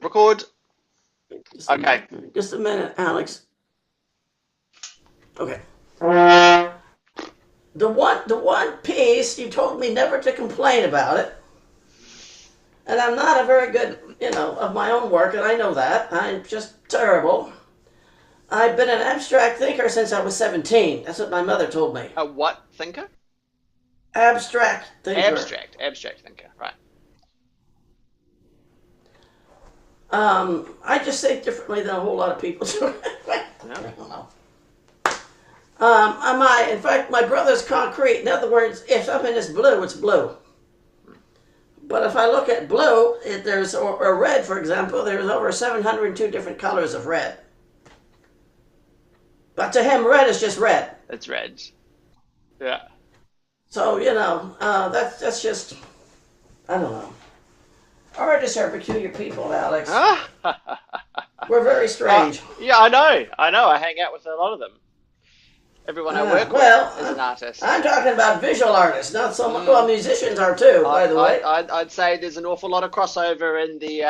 Record. Just a Okay. minute. Just a minute, Alex. Okay. The one piece you told me never to complain about it, and I'm not a very good, of my own work, and I know that. I'm just terrible. I've been an abstract thinker since I was 17. That's what my mother told me. A what thinker? Abstract thinker. Abstract thinker. Right. I just think differently than a whole lot of people do. I No. don't know. In fact, my brother's concrete. In other words, if something is blue, it's blue. But if I look at blue, or red, for example, there's over 702 different colors of red. But to him, red is just red. It's red. Yeah. So, that's just, I don't know. Artists are peculiar people, Alex. We're very strange. Yeah, I know. I hang out with a lot of them. Everyone I work with is an artist. I'm talking about visual artists, not so much. Well, musicians are too, by the way. I'd say there's an awful lot of crossover in the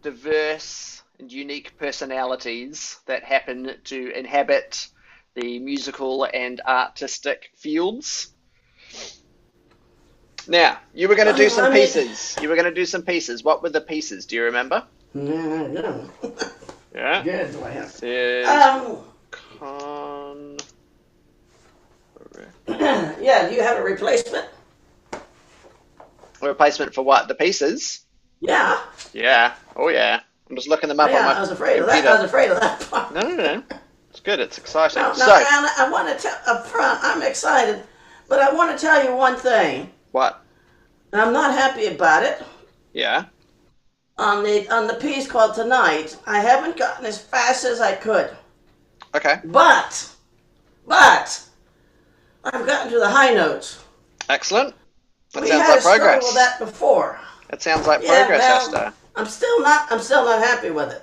diverse and unique personalities that happen to inhabit the musical and artistic fields. Now, you were going to do some pieces. You were going to do some pieces. What were the pieces? Do you remember? No. Yeah. Good. Do I have? Yeah. Do you have a replacement? A replacement for what? The pieces? Yeah. Yeah. Oh yeah. I'm just looking them up on my I was afraid of that. computer. I was afraid of that part. No. It's good. It's exciting. No, So, I want to tell up front. I'm excited, but I want to tell you one thing. what? And I'm not happy about it. Yeah. On the piece called Tonight, I haven't gotten as fast as I could. Okay. But I've gotten to the high notes. Excellent. That We sounds had like a struggle progress. with that before. That sounds like Yeah, progress, well, Esther. I'm still not happy with it.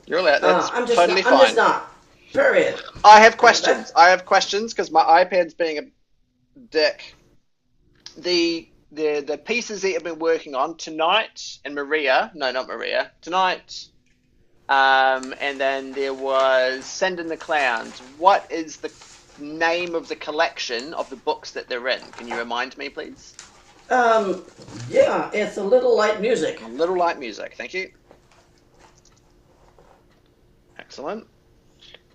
You're allowed. That's I'm just totally not, I'm fine. just not. Period. I have questions. I have questions because my iPad's being a dick. The pieces that you've been working on tonight and Maria. No, not Maria. Tonight. And then there was Send in the Clowns. What is the name of the collection of the books that they're in? Can you remind me, please? Yeah, it's A Little Light Music. A Little Light Music. Thank you. Excellent.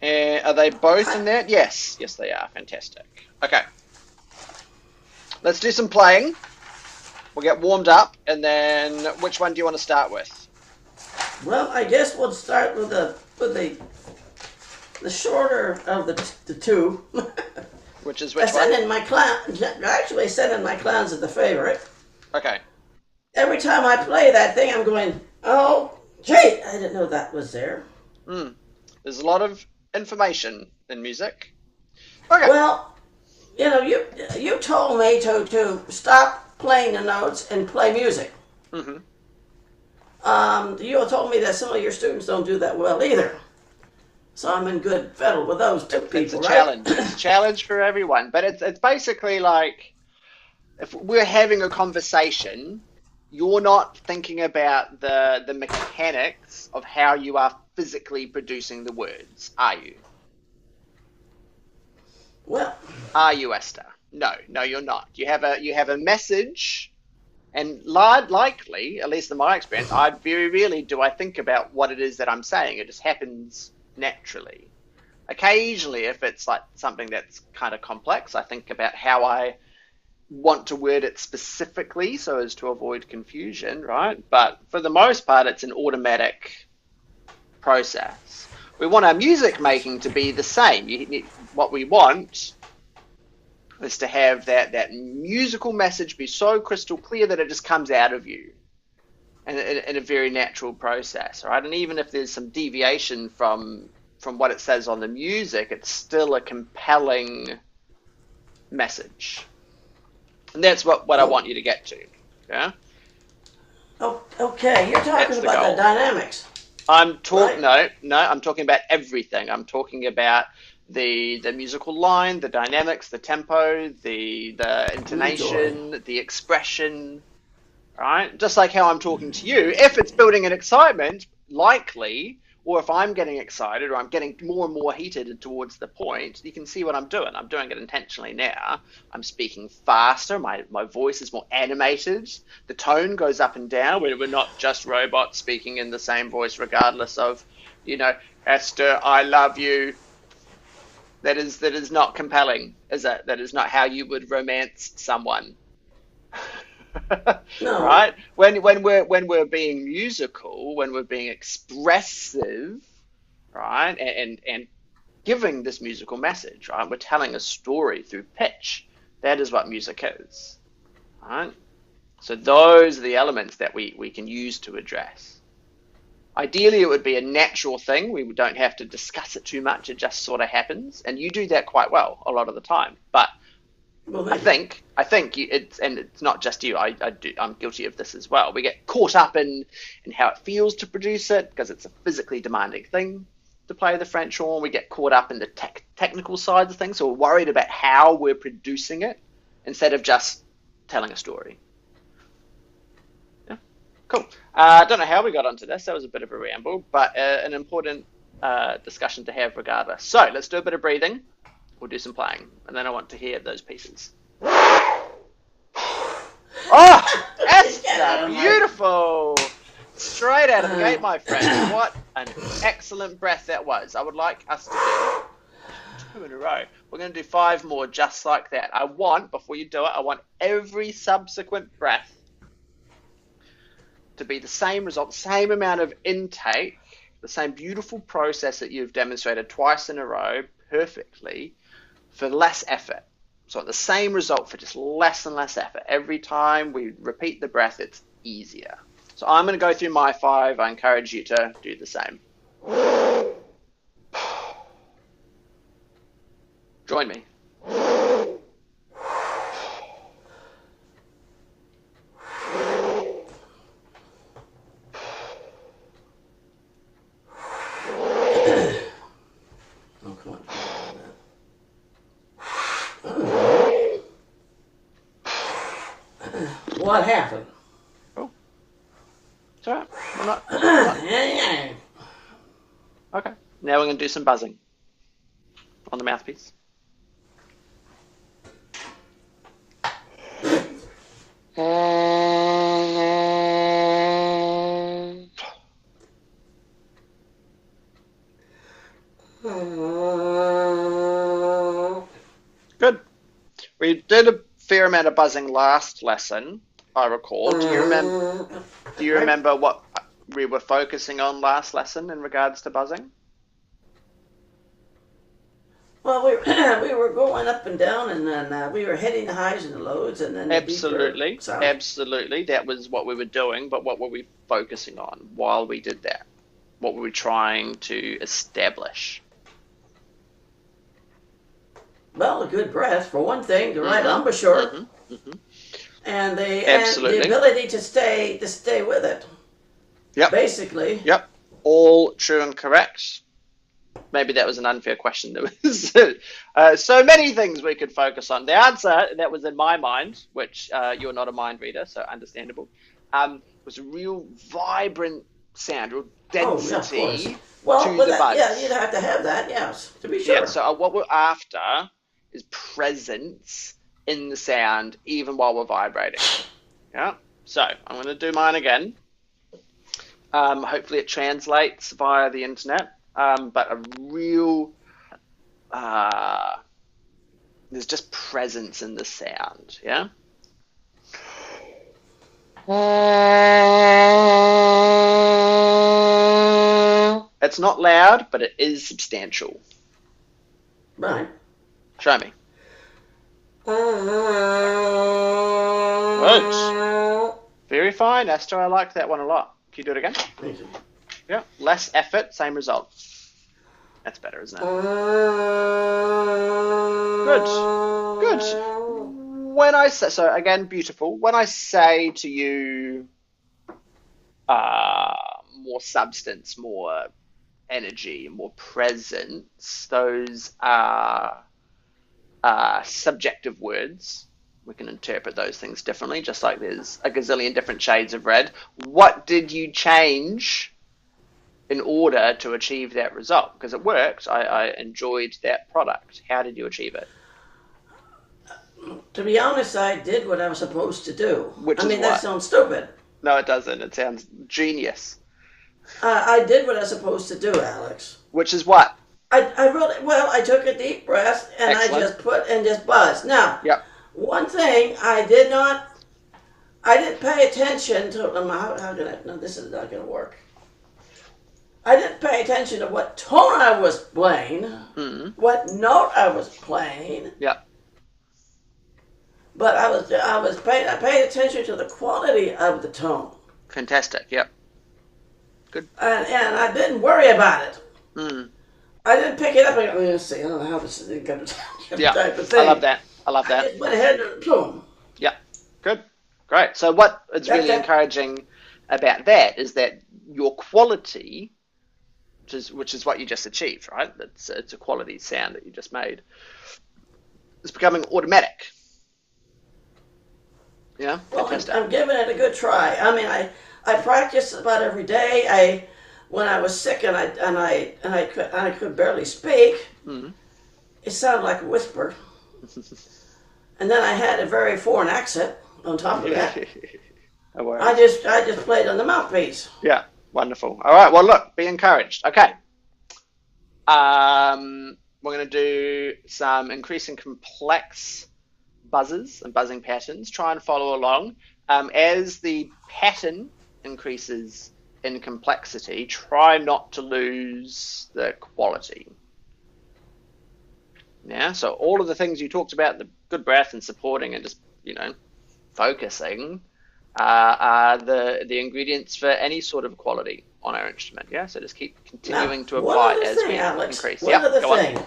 Are they both in there? Yes, they are. Fantastic. Okay. Let's do some playing. We'll get warmed up, and then which one do you want to start with? Well, I guess we'll start with the shorter of the two. Which is which one? Actually, Send in My Clowns is the favorite. Okay. Every time I play that thing, I'm going, oh, gee, I didn't know that was there. There's a lot of information in music. Okay. Well, you told me to stop playing the notes and play music. Mm-hmm. You told me that some of your students don't do that well either. So I'm in good fettle with those two people, It's a right? challenge. It's a challenge for everyone. But it's basically like if we're having a conversation, you're not thinking about the mechanics of how you are physically producing the words, are you? Well, Are you, Esther? No, you're not. You have a message, and likely, at least in my experience, I very rarely do I think about what it is that I'm saying. It just happens naturally. Occasionally, if it's like something that's kind of complex, I think about how I want to word it specifically so as to avoid confusion, right? But for the most part, it's an automatic process. We want our music making to be the same. What we want is to have that musical message be so crystal clear that it just comes out of you in a very natural process, right? And even if there's some deviation from what it says on the music, it's still a compelling message. And that's what I want you to get to, yeah? oh, okay, you're talking That's the about goal. the dynamics. I'm talking Right. no, I'm talking about everything. I'm talking about the musical line, the dynamics, the tempo, the Ooh, joy. intonation, the expression, right? Just like how I'm talking to you. If it's building an excitement, likely, or if I'm getting excited or I'm getting more and more heated towards the point, you can see what I'm doing. I'm doing it intentionally now. I'm speaking faster. My voice is more animated. The tone goes up and down. We're not just robots speaking in the same voice, regardless of, you know, Esther, I love you. That is not compelling, is it? That is not how you would romance someone. No. Right? When we're being musical, when we're being expressive, right, and giving this musical message, right, we're telling a story through pitch. That is what music is, right? So those are the elements that we can use to address. Ideally, it would be a natural thing. We don't have to discuss it too much. It just sort of happens, and you do that quite well a lot of the time. But Well, I thank you. think I think it's and it's not just you. I'm guilty of this as well. We get caught up in how it feels to produce it because it's a physically demanding thing to play the French horn. We get caught up in the technical sides of things, so we're worried about how we're producing it instead of just telling a story. Yeah, cool. I don't know how we got onto this. That was a bit of a ramble, but an important discussion to have regardless. So let's do a bit of breathing. We'll do some playing, and then I want to hear those pieces. Oh, Get out Esther, of my. beautiful! Straight out of the gate, my friend. What an excellent breath that was. I would like us to do 2 in a row. We're going to do 5 more just like that. Before you do it, I want every subsequent breath to be the same result, the same amount of intake, the same beautiful process that you've demonstrated twice in a row perfectly for less effort. So the same result for just less and less effort. Every time we repeat the breath, it's easier. So I'm going to go through my 5. I encourage you to do the same. Join me. Oh, come on. What happened? Oh, it's all right. We're not. Yeah. Okay. Now we're going to do some buzzing on the mouthpiece. Good. We did a fair amount of buzzing last lesson, I recall. Do you remember? Do you Right. remember what we were focusing on last lesson in regards to buzzing? Well, we were going up and down, and then we were hitting the highs and the lows, and then the deeper Absolutely, sound. absolutely. That was what we were doing, but what were we focusing on while we did that? What were we trying to establish? Well, a good breath for one thing, the right Mm-hmm. embouchure, Mm-hmm. Mm-hmm. and the Absolutely. ability to stay with it. Yep. Basically, Yep. All true and correct. Maybe that was an unfair question. There was so many things we could focus on. The answer that was in my mind, which you're not a mind reader, so understandable, was a real vibrant sound, real oh yeah, of course. density Well, to but the that, yeah, buzz. you'd have to have that, yes, to be Yeah, sure. so what we're after is presence in the sound, even while we're vibrating. Yeah, so I'm going to do mine again. Hopefully, it translates via the internet, but a real uh, there's just presence in the sound. Yeah. It's not loud, but it is substantial. Right. Show me. Good. Very fine, Esther. I like that one a lot. Can you do it again? Yeah. Less effort, same result. That's better, isn't it? Good. Good. When I say so, again, beautiful. When I say to you, more substance, more energy, more presence, those are subjective words. We can interpret those things differently, just like there's a gazillion different shades of red. What did you change in order to achieve that result? Because it worked. I enjoyed that product. How did you achieve it? To be honest, I did what I was supposed to do. Which I is mean, that what? sounds stupid. No, it doesn't. It sounds genius. I did what I was supposed to do, Alex. Which is what? I really, well, I took a deep breath and Excellent. I just put and just buzzed. Now, Yep. one thing I didn't pay attention to, how can I, no, this is not going to work. I didn't pay attention to what tone I was playing, what note I was playing, Yep. but I paid attention to the quality of the tone. Fantastic. Yep. Good. And I didn't worry about it. Mm. I didn't pick it up and go, let's see, I don't know how this is going to Yeah. type of thing. I love that. I love I that. just went ahead and boom. Yeah. Good. Great. So what is really That- encouraging about that is that your quality, which is what you just achieved, right? It's a quality sound that you just made. It's becoming automatic. Yeah. Well, Fantastic. I'm giving it a good try. I mean, I practice about every day. When I was sick and I could barely speak, it sounded like a whisper. And then I had a very foreign accent on top of that. No worries. I just played on the mouthpiece. Yeah, wonderful. All right, well, look, be encouraged. Okay. We're going to do some increasing complex buzzes and buzzing patterns. Try and follow along. As the pattern increases in complexity, try not to lose the quality. Yeah, so all of the things you talked about, the good breath and supporting and just, focusing, are the ingredients for any sort of quality on our instrument. Yeah, so just keep continuing Now, to apply as we Alex, increase. one Yeah, other go on. thing.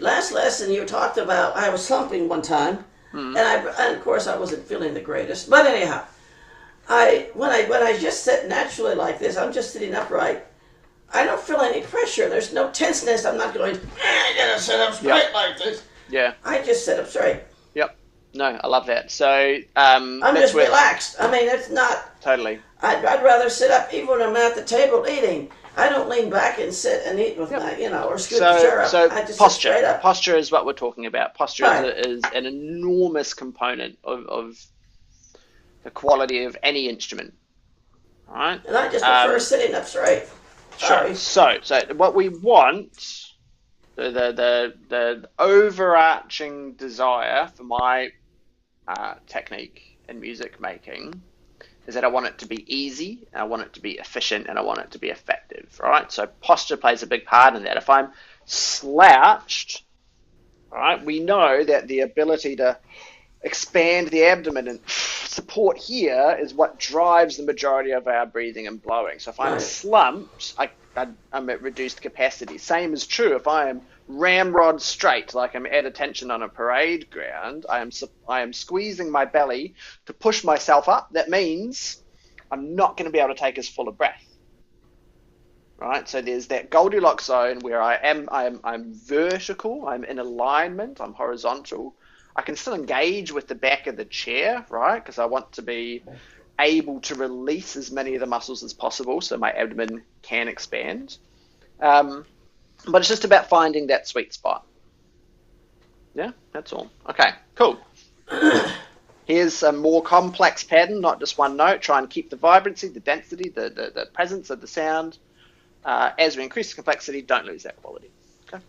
Last lesson you talked about, I was slumping one time, and of course I wasn't feeling the greatest. But anyhow, when I just sit naturally like this, I'm just sitting upright. I don't feel any pressure. There's no tenseness. I'm not going, I gotta sit up straight like this. Yeah. I just sit up straight. Yep. No, I love that. So I'm that's just where, relaxed. I mean, it's not. totally. I'd rather sit up even when I'm at the table eating. I don't lean back and sit and eat with my, or scoot the chair up. So I just sit straight posture. up. Posture is what we're talking about. Posture Right. is an enormous component of the quality of any instrument. All right. And I just prefer sitting up straight. Sorry. Sure. So what we want, the overarching desire for my technique in music making is that I want it to be easy, I want it to be efficient, and I want it to be effective, right? So posture plays a big part in that. If I'm slouched, right, we know that the ability to expand the abdomen and support here is what drives the majority of our breathing and blowing. So if I'm slumped, I'm at reduced capacity. Same is true if I am ramrod straight, like I'm at attention on a parade ground. I am squeezing my belly to push myself up. That means I'm not going to be able to take as full a breath. Right, so there's that Goldilocks zone where I'm vertical, I'm in alignment, I'm horizontal. I can still engage with the back of the chair, right? Because I want to be able to release as many of the muscles as possible so my abdomen can expand. But it's just about finding that sweet spot. Yeah, that's all. Okay, cool. Here's a more complex pattern, not just one note. Try and keep the vibrancy, the density, the presence of the sound. As we increase the complexity, don't lose that quality. Okay.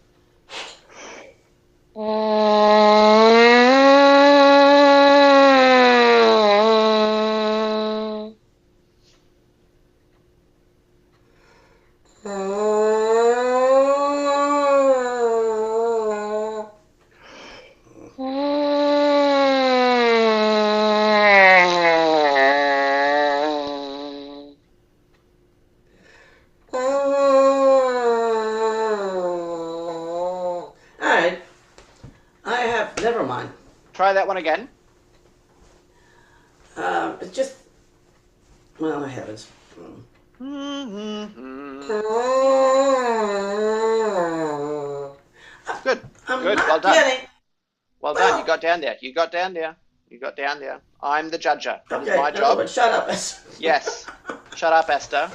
Alright. Never mind. Try that one again. It's just, well, heavens. Good, I'm good. Well not done. getting. Well done. You Well, got down there. You got down there. You got down there. I'm the judger. That is okay. my In other job. words, shut up. Yes. Shut up, Esther.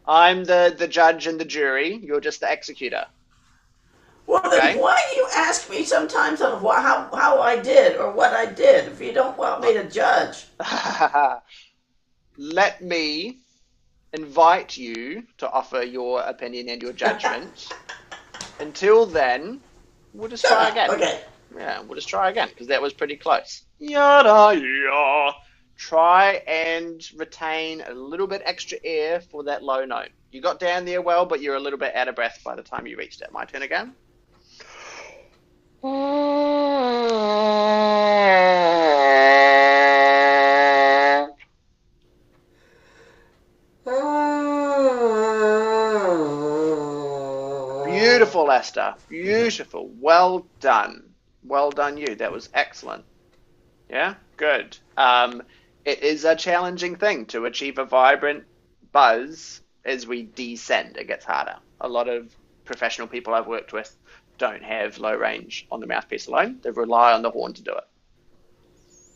I'm the judge and the jury. You're just the executor. Well, then Okay? why do you ask me sometimes of how I did or what I did if you don't want me to judge? Let me invite you to offer your opinion and your judgment. Until then, we'll just Shut try up. again. Okay. Yeah, we'll just try again because that was pretty close. Yada ya. Try and retain a little bit extra air for that low note. You got down there well, but you're a little bit out of breath by the time you reached it. My turn again. Beautiful, Esther. Beautiful. Well done. Well done, you. That was excellent. Yeah, good. It is a challenging thing to achieve a vibrant buzz as we descend. It gets harder. A lot of professional people I've worked with don't have low range on the mouthpiece alone. They rely on the horn to do it.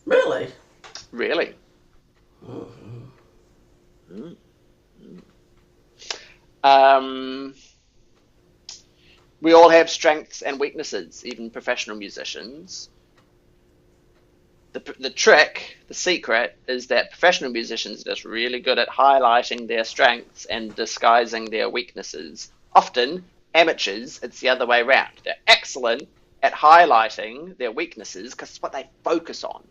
Really? Really. Um, we all have strengths and weaknesses, even professional musicians. The trick, the secret, is that professional musicians are just really good at highlighting their strengths and disguising their weaknesses. Often, amateurs, it's the other way around. They're excellent at highlighting their weaknesses because it's what they focus on.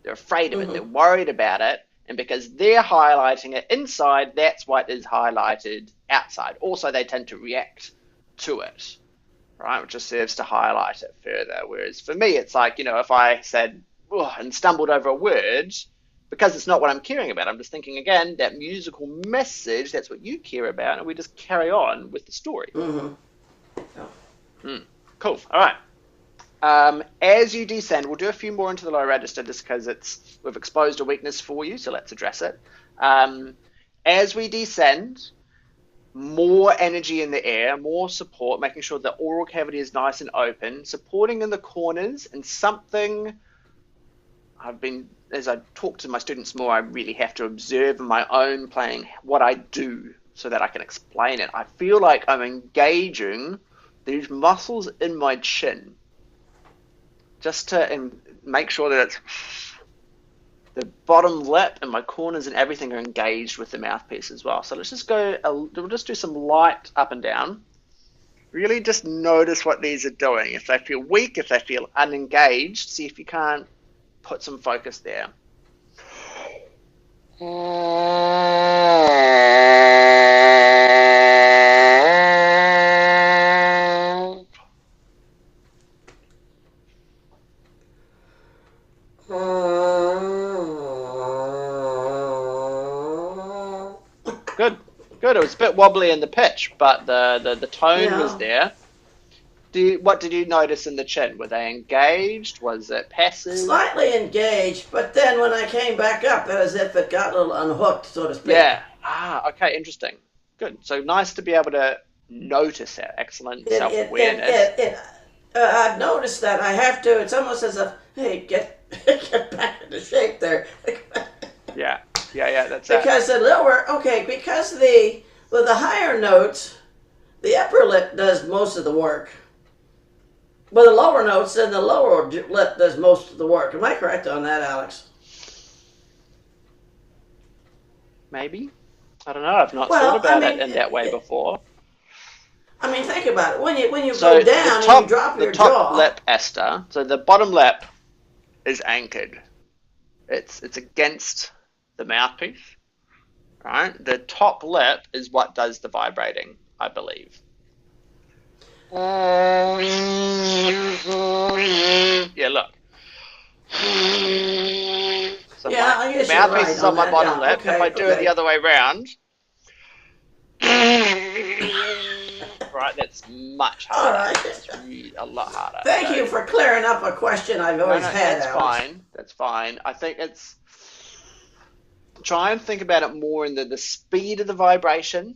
They're afraid of it, they're worried about it, and because they're highlighting it inside, that's what is highlighted outside. Also, they tend to react to it, right, which just serves to highlight it further. Whereas for me, it's like, if I said, and stumbled over a word, because it's not what I'm caring about. I'm just thinking, again, that musical message, that's what you care about, and we just carry on with the story. Mm-hmm. Cool. All right. As you descend, we'll do a few more into the low register just because we've exposed a weakness for you, so let's address it. As we descend, more energy in the air, more support, making sure the oral cavity is nice and open, supporting in the corners, and something as I talk to my students more, I really have to observe in my own playing what I do so that I can explain it. I feel like I'm engaging these muscles in my chin just to make sure that it's the bottom lip and my corners and everything are engaged with the mouthpiece as well. So let's just we'll just do some light up and down. Really just notice what these are doing. If they feel weak, if they feel unengaged, see if you can't put some focus there. Good, good. It was a bit wobbly in the pitch, but the tone was there. What did you notice in the chin? Were they engaged? Was it passive? Slightly engaged, but then when I came back up, as if it got a little unhooked, so to speak. Yeah. Okay, interesting. Good. So nice to be able to notice that. Excellent self-awareness. I've noticed that I have to. It's almost as if, hey, get back into shape there. Yeah. That's because the higher notes, the upper lip does most of the work. But the lower notes, then the lower lip does most of the work. Am I correct on that, Alex? Maybe. I don't know. I've not thought about it in that way before. I mean, think about it. When you go down and you drop your jaw. The top lip, Esther. So the bottom lip is anchored. It's against the mouthpiece, right? The top lip is what does the vibrating, I believe. Yeah, look. So I guess my mouthpiece is on my bottom lip. Okay, if I do it the other way around, right, that's much harder. All right. It's really a lot harder. Thank you for clearing up a question I've always had. That's Alex. fine. That's fine. I think it's Try and think about it more in the speed of the vibration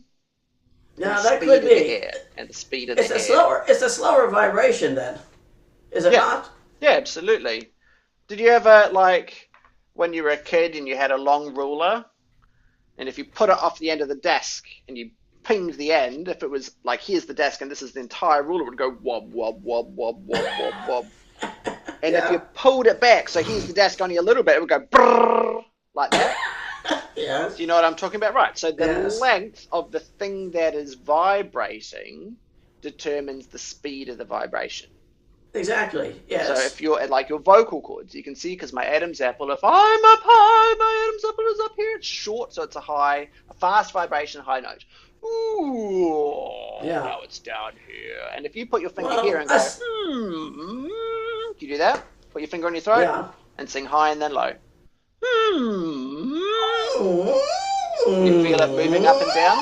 and the Now that speed could of the be. air and the speed of the air. It's a slower vibration then, is it Yeah, not? yeah, absolutely. Did you ever, like, when you were a kid and you had a long ruler, and if you put it off the end of the desk and you pinged the end, if it was like, here's the desk and this is the entire ruler, it would go wob, wob, wob, wob, wob, wob, wob. And if you Yeah. pulled it back, so here's the desk only a little bit, it would go brrr, like that. Yes. Do you know what I'm talking about? Right. So the Yes. length of the thing that is vibrating determines the speed of the vibration. Exactly. So Yes. if you're at like your vocal cords, you can see because my Adam's apple, if I'm up high, my Adam's apple is up here. It's short, so it's a fast vibration, high note. Ooh, Yeah. now it's down here. And if you put your finger here Well, and go, can you do that? Put your finger on your throat yeah. and sing high and then low. Hmm. Can you feel it moving up and down?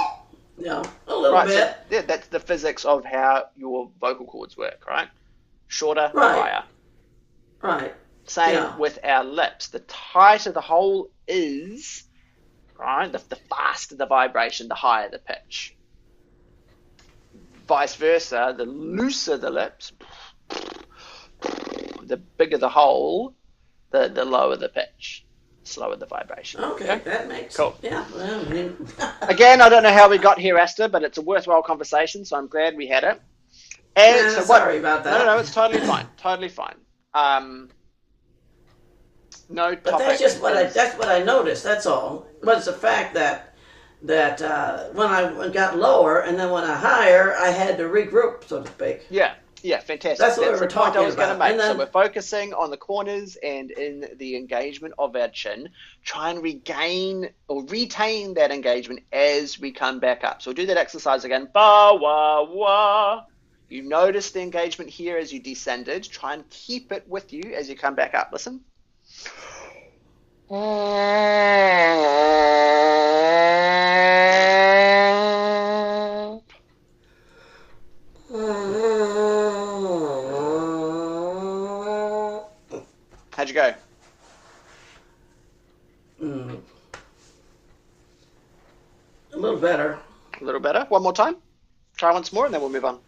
Yeah, a little Right, so bit. yeah, that's the physics of how your vocal cords work, right? Shorter, Right. higher. Right. Same Yeah. with our lips. The tighter the hole is, right, the faster the vibration, the higher the pitch. Vice versa, the looser the lips, the bigger the hole, the lower the pitch, slower the vibration. Okay, Okay? that makes Cool. yeah. Well, I mean, Again, I don't know how we got here, Esther, but it's a worthwhile conversation, so I'm glad we had it. And so what? sorry about No, no, that. no. It's totally fine. Totally fine. No But topic is. that's what I noticed. That's all. Was the fact that when I got lower and then when I higher, I had to regroup, so to speak. Yeah, yeah, fantastic. That's what we That's were the point I talking was going to about. And make. So then we're focusing on the corners and in the engagement of our chin. Try and regain or retain that engagement as we come back up. So we'll do that exercise again. Ba wa wa. You notice the engagement here as you descended. Try and keep it with you as you come back up. Listen. How'd you go? mm, a little better. A little better. One more time. Try once more and then we'll move on.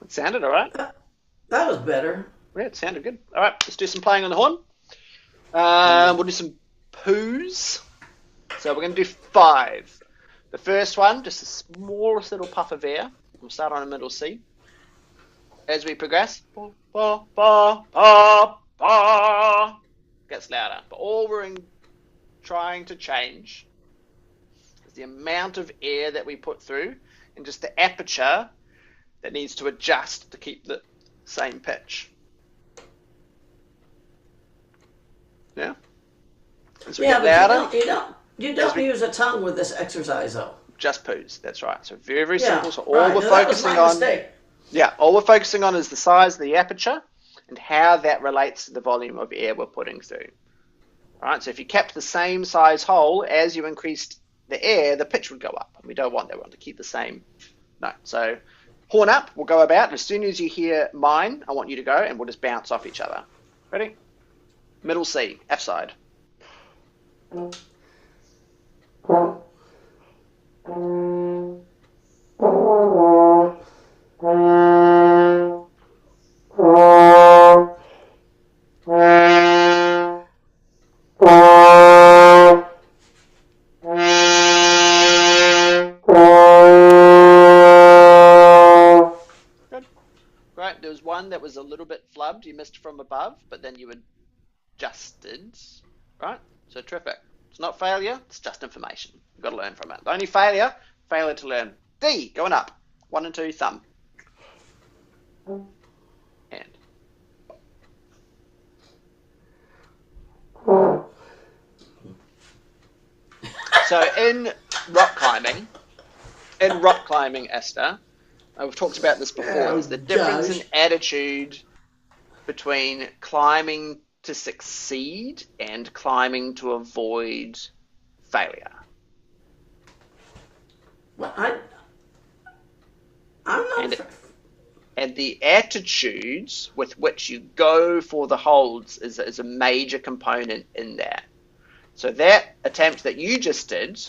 It sounded all right. That was better. Yeah, it sounded good. All right, let's do some playing on the horn. We'll do some poos. So we're going to do 5. The first one, just the smallest little puff of air. We'll start on a middle C. As we progress, ba, ba, ba, ba, ba, gets louder. But all we're trying to change is the amount of air that we put through and just the aperture that needs to adjust to keep the same pitch. Yeah? As we Yeah, get but louder, you don't use a tongue with this exercise though. just poos. That's right. So very, very Yeah, simple. So all right. we're That was focusing my on, mistake. yeah, all we're focusing on is the size of the aperture and how that relates to the volume of air we're putting through. All right. So if you kept the same size hole as you increased the air, the pitch would go up. And we don't want that. We want to keep the same. No. So horn up. We'll go about. And as soon as you hear mine, I want you to go, and we'll just bounce off each other. Ready? Middle C, F side. Good. Right. There was one that was a little bit flubbed. You missed from above, but then you adjusted. Right? So terrific. It's not failure, it's just information. You've got to learn from it. The only failure to learn. D, going up. 1 and 2, thumb. Hand. So in rock climbing, Esther, we've talked about this before. Oh, There's the difference gosh. in attitude between climbing to succeed and climbing to avoid failure. Well, the attitudes with which you go for the holds is a major component in that. So that attempt that you just did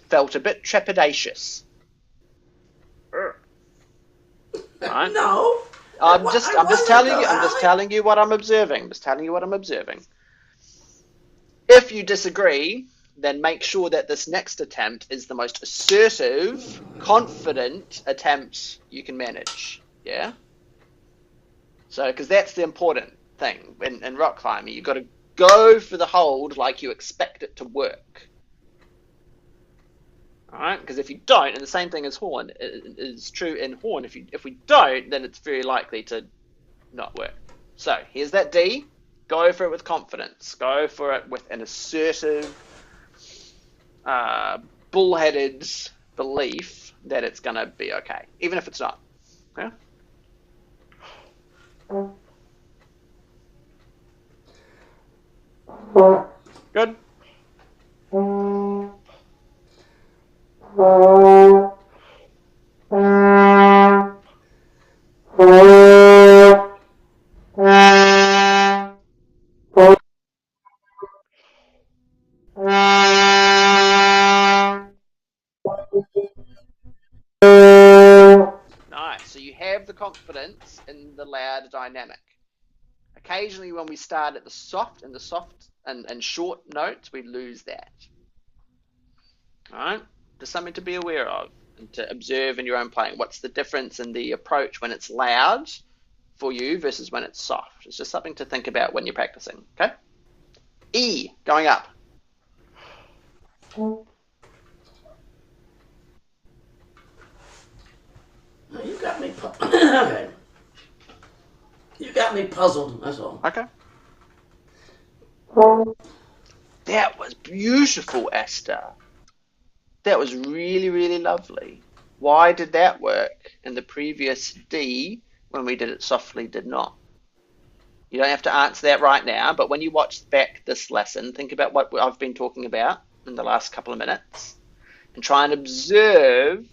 felt a bit trepidatious. Right? No. I'm just telling you, I'm just Alec. telling you what I'm observing. I'm just telling you what I'm observing. If you disagree, then make sure that this next attempt is the most assertive, confident attempt you can manage. Yeah? So, because that's the important thing in rock climbing. You've got to go for the hold like you expect it to work. Alright? Because if you don't, and the same thing as horn is true in horn, if we don't, then it's very likely to not work. So, here's that D. Go for it with confidence. Go for it with an assertive, bullheaded belief that it's going to be okay, even if it's not. Yeah? Good. Nice. So you have the confidence in the loud dynamic. Occasionally, when we start at the soft and short notes, we lose that. All right. Just something to be aware of and to observe in your own playing. What's the difference in the approach when it's loud for you versus when it's soft? It's just something to think about when you're practicing. Okay. E going up. You got me. Okay. You got me puzzled. That's all. Okay. That was beautiful, Esther. That was really, really lovely. Why did that work and the previous D, when we did it softly, did not? You don't have to answer that right now, but when you watch back this lesson, think about what I've been talking about in the last couple of minutes and try and observe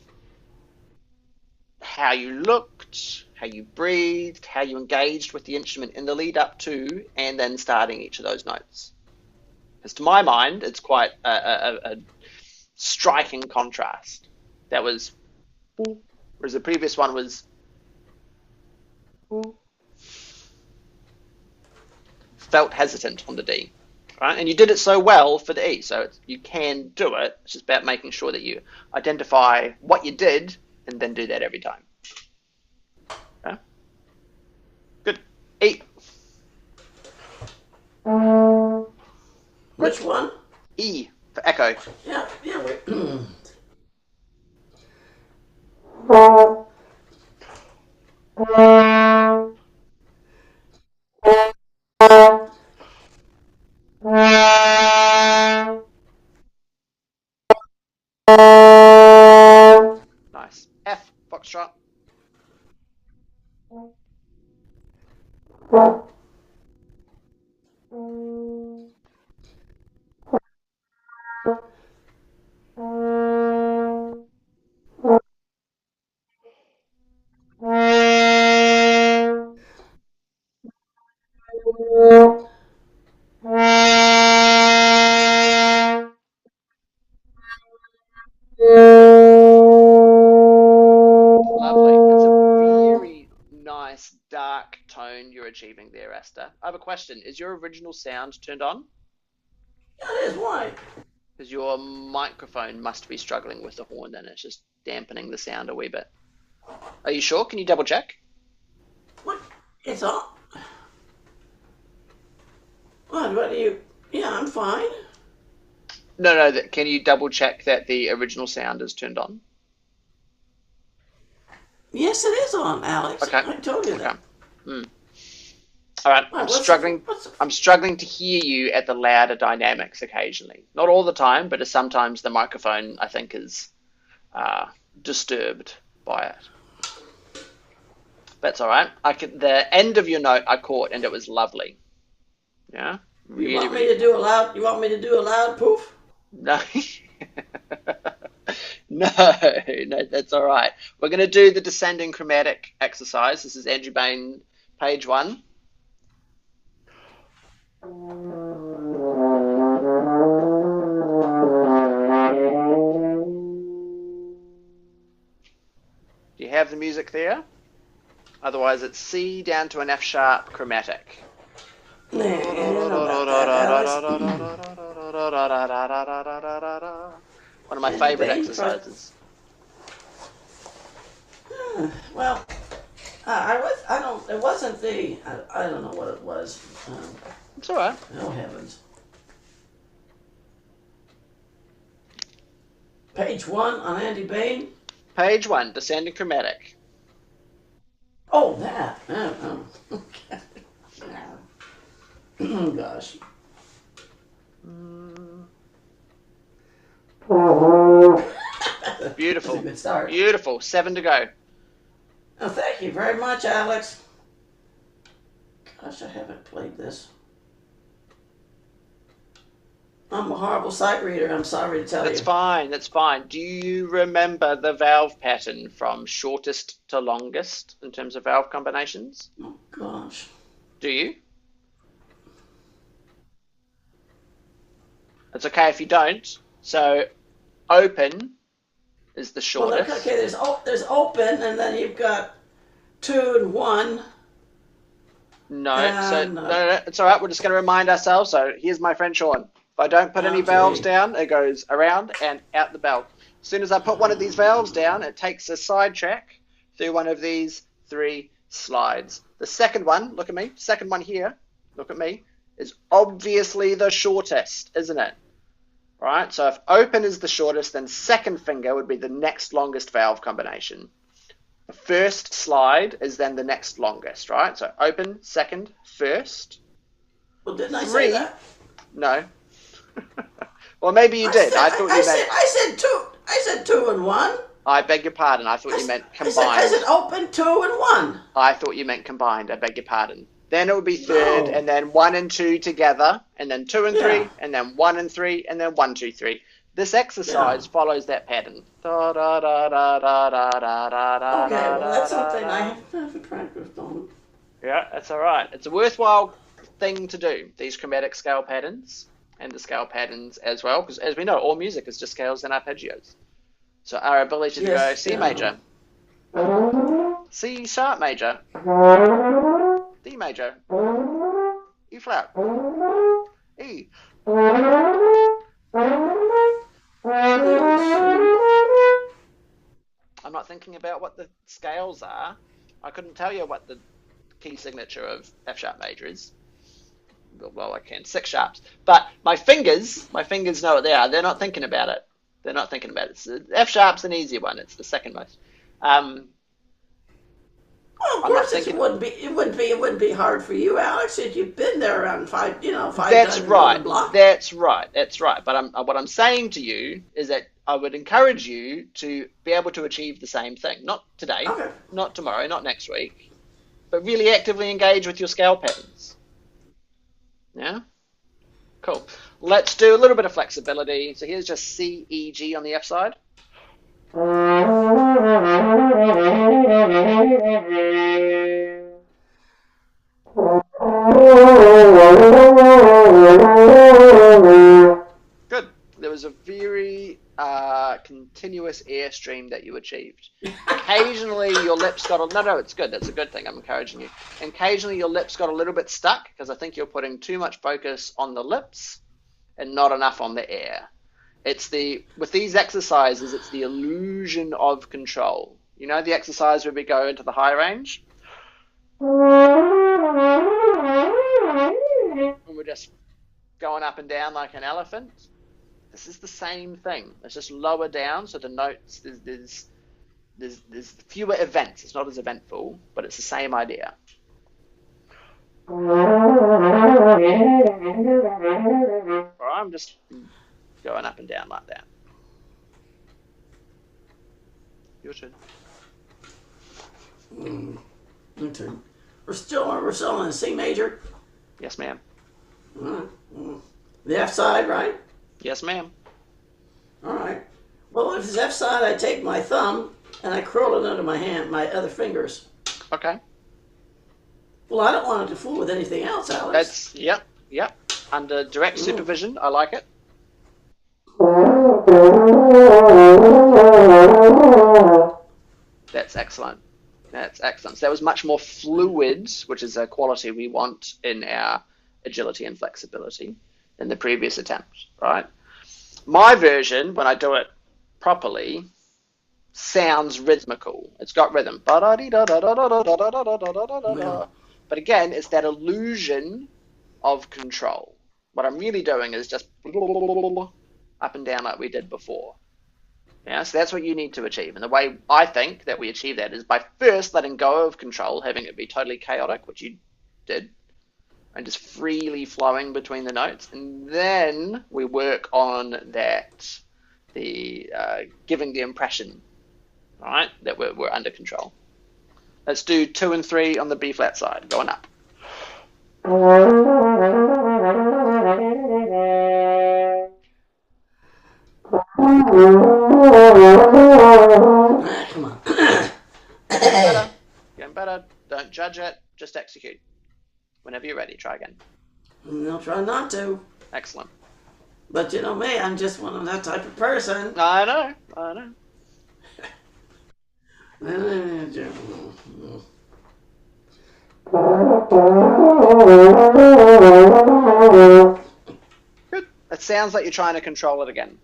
how you looked, how you breathed, how you engaged with the instrument in the lead up to and then starting each of those notes. Because to my mind, it's quite a striking contrast. That was, whereas the previous one was, felt hesitant on the D. Right? And you did it so well for the E, so you can do it. It's just about making sure that you identify what you did and then do that every time. Okay? Good. E. Which one? E for echo. Yeah, wait. Nice. F, foxtrot. Lovely. It's a very nice dark tone you're achieving there, Esther. I have a question. Is your original sound turned on? Yeah, it is. Why? Because your microphone must be struggling with the horn, then it's just dampening the sound a wee bit. Are you sure? Can you double check? What? It's on. What do you... Yeah, I'm fine. No. Can you double check that the original sound is turned on? Yes, it is on, Alex. Okay. I told you that. All right. Why, I'm struggling to hear you at the louder dynamics occasionally. Not all the time, but sometimes the microphone I think is disturbed by it. That's all right. The end of your note I caught, and it was lovely. Yeah. Really, You want me to do a loud poof? No. No, no, that's all right. We're going to do the descending chromatic exercise. This is Andrew Bain, page 1. Do you have the music there? Otherwise, it's C down to an F sharp chromatic. Yeah, I know about that, Alex. One of my Andy favorite Bain, exercises. well, I don't, it wasn't I don't know what it was. It's all right. Oh, heavens. Page 1 on Andy Bain. Page 1, descending chromatic. Oh, that. Okay. Oh, gosh. Beautiful. That's a good start. Beautiful. 7 to go. Oh, thank you very much, Alex. Gosh, I haven't played this. I'm a horrible sight reader, I'm sorry to tell That's you. fine. That's fine. Do you remember the valve pattern from shortest to longest in terms of valve combinations? Oh, gosh. Do you? It's okay if you don't. So open is the Well, look, shortest. okay, there's open, and then you've got 2 and 1. No, so And, no, it's all right. We're just going to remind ourselves. So here's my friend Sean. If I don't put any valves gee. down, it goes around and out the bell. As soon as I put one of these valves down, it takes a side track through one of these 3 slides. The second one, look at me. Second one here, look at me, is obviously the shortest, isn't it? All right. So if open is the shortest, then second finger would be the next longest valve combination. The first slide is then the next longest, right? So open, second, first. Well, didn't I 3. say that? No. Well, maybe you did. I thought you meant. I said 2 and 1. I beg your pardon. I thought you meant combined. I said open 2 and 1. I thought you meant combined. I beg your pardon. Then it would be third, No. and then 1 and 2 together, and then 2 and 3, Yeah. and then 1 and 3, and then 1, 2, 3. This exercise follows that pattern. Da, da, da, da, da, da, da, da, da, Okay, well, that's da, something da. I haven't practiced on. Yeah, that's all right. It's a worthwhile thing to do, these chromatic scale patterns and the scale patterns as well, because as we know, all music is just scales and arpeggios. So our ability to go C major, C sharp major, D major, E flat, E. I'm not thinking about what the scales are. I couldn't tell you what the key signature of F sharp major is. Well, I can 6 sharps, but my fingers know what they are. They're not thinking about it. They're not thinking about it. So F sharp's an easy one. It's the second most. Well, of I'm not course, thinking. it wouldn't be hard for you, Alex, if you've been there around 5 That's times right. around the block. That's right. That's right. But what I'm saying to you is that I would encourage you to be able to achieve the same thing. Not today, Okay. not tomorrow, not next week, but really actively engage with your scale patterns. Yeah? Cool. Let's do a little bit of flexibility. So here's just C, E, G on the F side. Good. There was a very continuous airstream that you achieved. Occasionally your lips got no, it's good. That's a good thing. I'm encouraging you. Occasionally your lips got a little bit stuck because I think you're putting too much focus on the lips and not enough on the air. With these exercises, it's the illusion of control. You know the exercise where we go into the high range? And we're just going up and down like an elephant. This is the same thing. It's just lower down, so the notes there's fewer events. It's not as eventful, but it's the same idea. Or I'm just going up and down like that. Your turn. Okay. We're still in C major. Yes, ma'am. The F side, right? Yes, ma'am. All right. Well, if it's F side, I take my thumb and I curl it under my hand, my other fingers. Okay. Well, I don't want it to fool with anything else, Alex. Yep. Under direct supervision, I like it. That's excellent. That's excellent. So that was much more fluid, which is a quality we want in our agility and flexibility than the previous attempt, right? My version, when I do it properly, sounds rhythmical. It's got rhythm. But again, it's that illusion of control. What I'm really doing is just up and down like we did before. Yeah, so that's what you need to achieve. And the way I think that we achieve that is by first letting go of control, having it be totally chaotic, which you did, and just freely flowing between the notes. And then we work on that, giving the impression, right, that we're under control. Let's do 2 and 3 on the B flat side, going up. Come on. Getting better. Don't judge it. Just execute. Whenever you're ready, try again. I'll try not to. Excellent. But you know me, I'm just one of that type of person. I know. Good. It sounds like you're trying to control it again.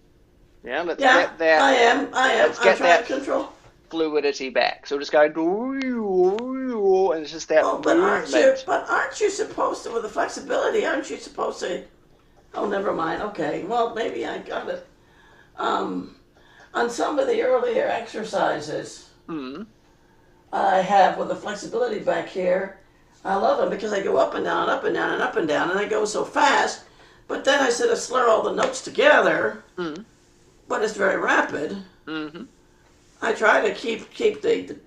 Yeah, let's get that. I am. Let's I'm get trying that to control. fluidity back. So we'll just go, and it's just that But movement. aren't you supposed to, with the flexibility, aren't you supposed to? Oh, never mind. Okay. Well, maybe I got it. On some of the earlier exercises I have with the flexibility back here, I love them because I go up and down, up and down, and up and down, and I go so fast. But then I sort of slur all the notes together, but it's very rapid. I try to keep the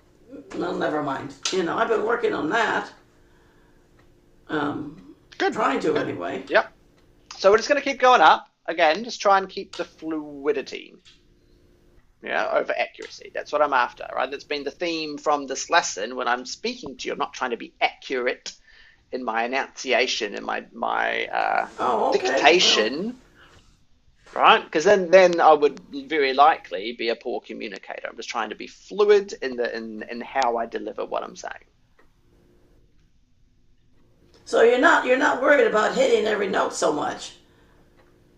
no, never mind. I've been working on that. Good. Trying to anyway. Yep. So we're just going to keep going up. Again, just try and keep the fluidity. Over accuracy. That's what I'm after, right? That's been the theme from this lesson. When I'm speaking to you, I'm not trying to be accurate in my enunciation, in my dictation, right? Because then I would very likely be a poor communicator. I'm just trying to be fluid in how I deliver what I'm saying. So you're not worried about hitting every note so much.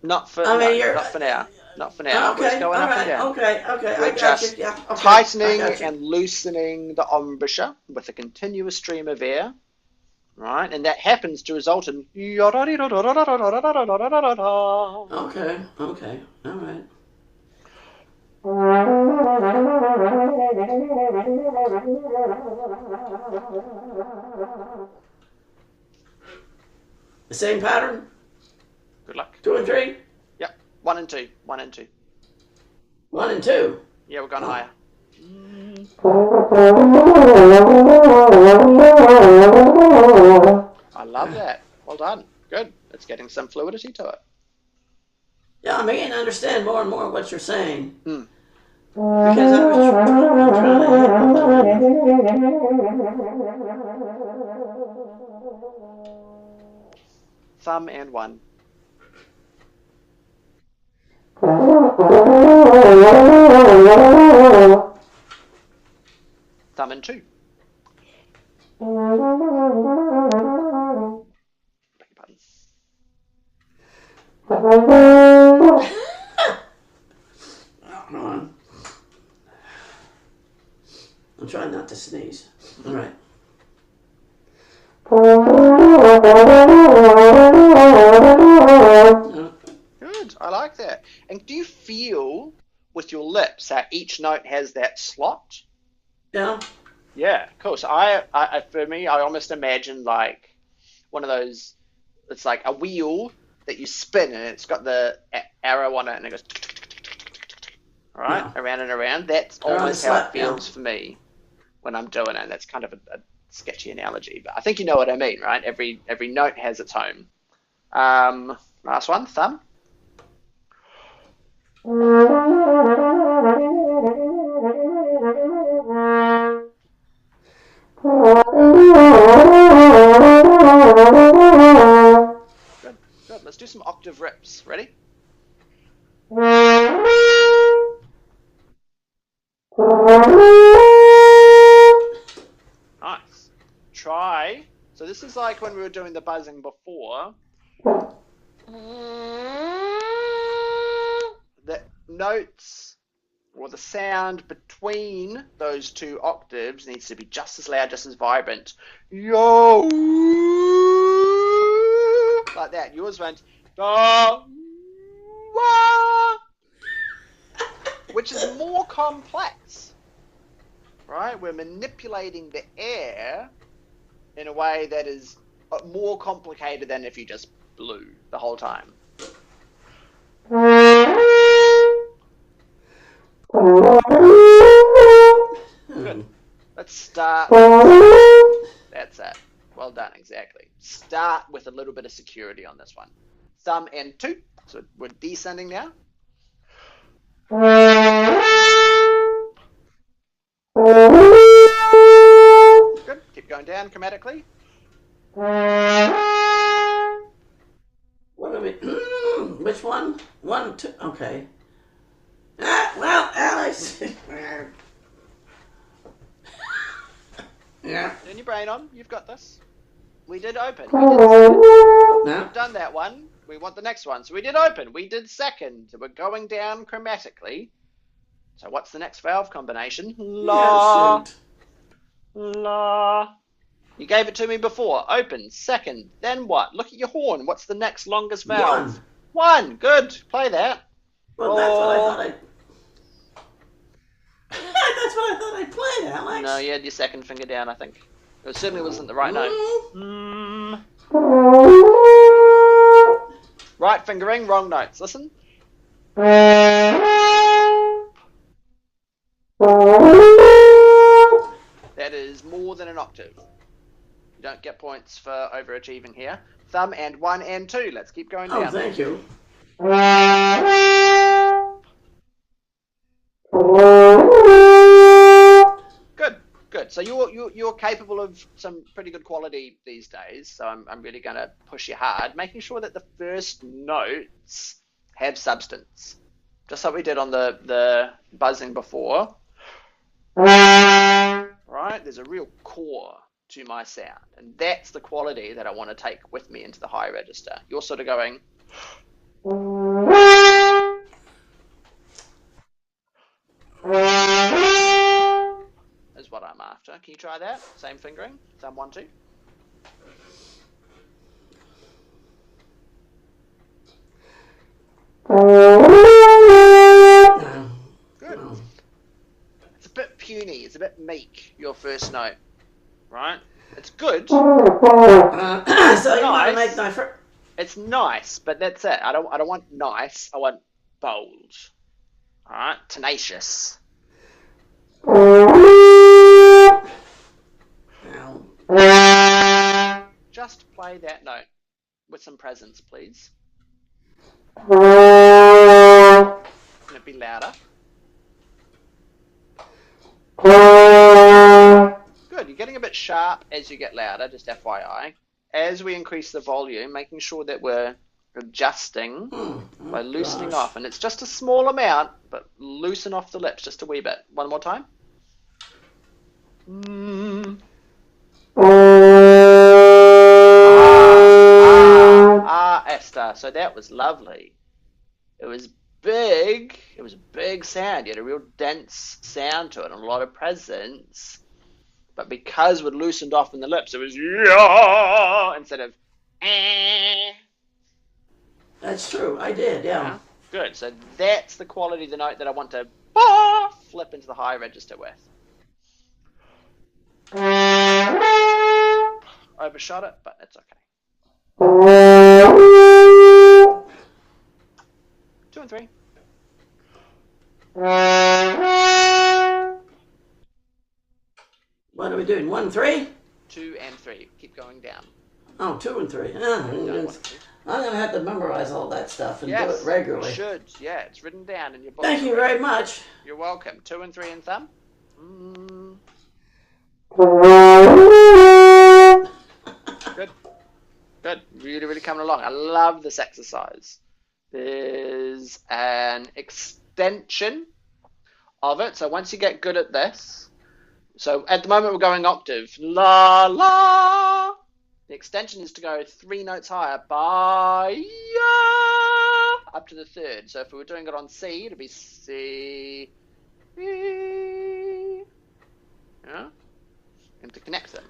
Not for now. Okay, We're just going up and down. Okay. We're just tightening and loosening the embouchure with a continuous stream of air, right? And that happens to result in. Okay. All right. The same pattern? Good luck. 2 and 3? Yep. 1 and 2. 1 and 2. 1 and 2? Yeah, we're going higher. I love that. Well done. Good. It's getting some fluidity to it. Yeah, I'm beginning to understand more and more what you're saying. Because I was trying Thumb and 1. Thumb and 2. Beg your pardon. Hold on. I'm trying not to sneeze. All right. Good. I like that. And do you feel with your lips how each note has that slot? Yeah. Yeah, cool. So I for me, I almost imagine like one of those. It's like a wheel that you spin, and it's got the arrow on it, and it goes right around and around. That's almost how it feels for me when I'm doing it. That's kind of a sketchy analogy, but I think you know what I mean, right? Every note has its home. Last one, thumb. octaves. Ready? Nice. Try. So this is like when we were doing the buzzing before. The notes or the sound between those two octaves needs to be just as loud, just as vibrant. Yo! Like that. Yours went da, wah, which is more complex, right? We're manipulating the air in a way that is more complicated than if you just blew the whole time. Good. Let's start. That's it. Well done, exactly. Start with a little bit of security on this one. Thumb and 2. So we're descending now. Good. Keep going down chromatically. What do we? Which one? 1, 2. Okay. Well, Alex. Yeah. Turn your brain on. You've got this. We did open. We did second. We've done that one. We want the next one. So we did open. We did second. We're going down chromatically. So what's the next valve combination? La. Yeah, La. You gave it to me before. Open, second. Then what? Look at your horn. What's the next longest valve? 1. Good. Play that. Well, that's what I thought I. That's what I thought I played, Alex. No, you had your second finger down, I think. It certainly wasn't the right note. Right fingering, wrong notes. Listen. That is more than an octave. You don't get points for overachieving here. Thumb and 1 and 2. Let's keep going down. Oh, thank you. Good, good. So you're capable of some pretty good quality these days. So I'm really going to push you hard, making sure that the first notes have substance, just like we did on the buzzing before. Right? There's a real core to my sound, and that's the quality that I want to take with me into the high register. You're sort of going. Is what I'm after. Can you try that? Same fingering. Thumb 1, 2. Good. It's a bit puny. It's a bit meek, your first note. Right? It's good. So you want to make my first. It's nice, but that's it. I don't want nice. I want bold. All right, tenacious. Just play that note with some presence, please. Can it be louder? Good. You're getting a bit sharp as you get louder. Just FYI. As we increase the volume, making sure that we're adjusting by loosening off. And it's just a small amount, but loosen off the lips just a wee bit. One more time. Esther. So that was lovely. It was big. It was a big sound. You had a real dense sound to it and a lot of presence. But because we'd loosened off in the lips, it was yeah instead of eh. That's true. I did, yeah. Good. So that's the quality of the note that I want to flip into the high register with. Overshot it, but it's okay. 2 and 3. What are we doing? 1, 3? 2 and 3. Keep going down. Oh, 2 and 3. I'm going to have to memorize all that stuff and do it regularly. You should. Yeah, it's written down in your book. Thank you very much. You're welcome. 2 and 3 and thumb. Good. Good. Really, really coming along. I love this exercise. There's an extension of it. So once you get good at this, so at the moment we're going octave. La la. The extension is to go 3 notes higher by up to the third. So if we were doing it on C, it'd be C. Yeah, and to connect them.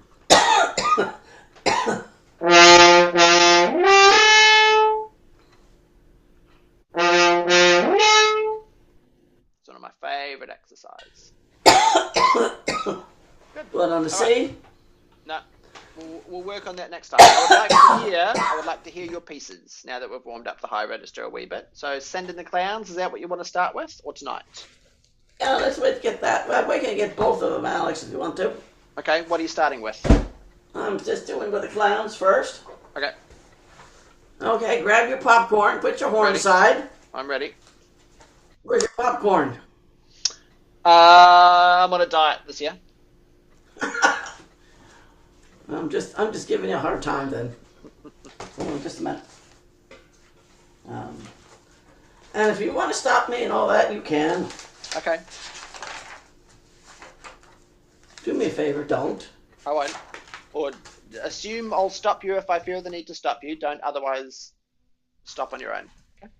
It's one of my favorite exercises. Good. What, on the C? Right. No, we'll work on that next time. I would like to hear your pieces now that we've warmed up the high register a wee bit. So send in the clowns. Is that what you want to start with, or tonight? Yeah, let's wait to get that. Well, we can get both of them, Alex, if you want to. Okay, what are you starting with? I'm just doing with the clowns first. Okay. Okay, grab your popcorn. Put your horn Ready. aside. I'm ready. Where's your popcorn? I'm on a diet this year. I'm just giving you a hard time then. Hold on just a minute. And if you want to stop me and all that, you can. Okay. Do me a favor, don't. I won't. Or assume I'll stop you if I feel the need to stop you. Don't otherwise stop on your own. Okay?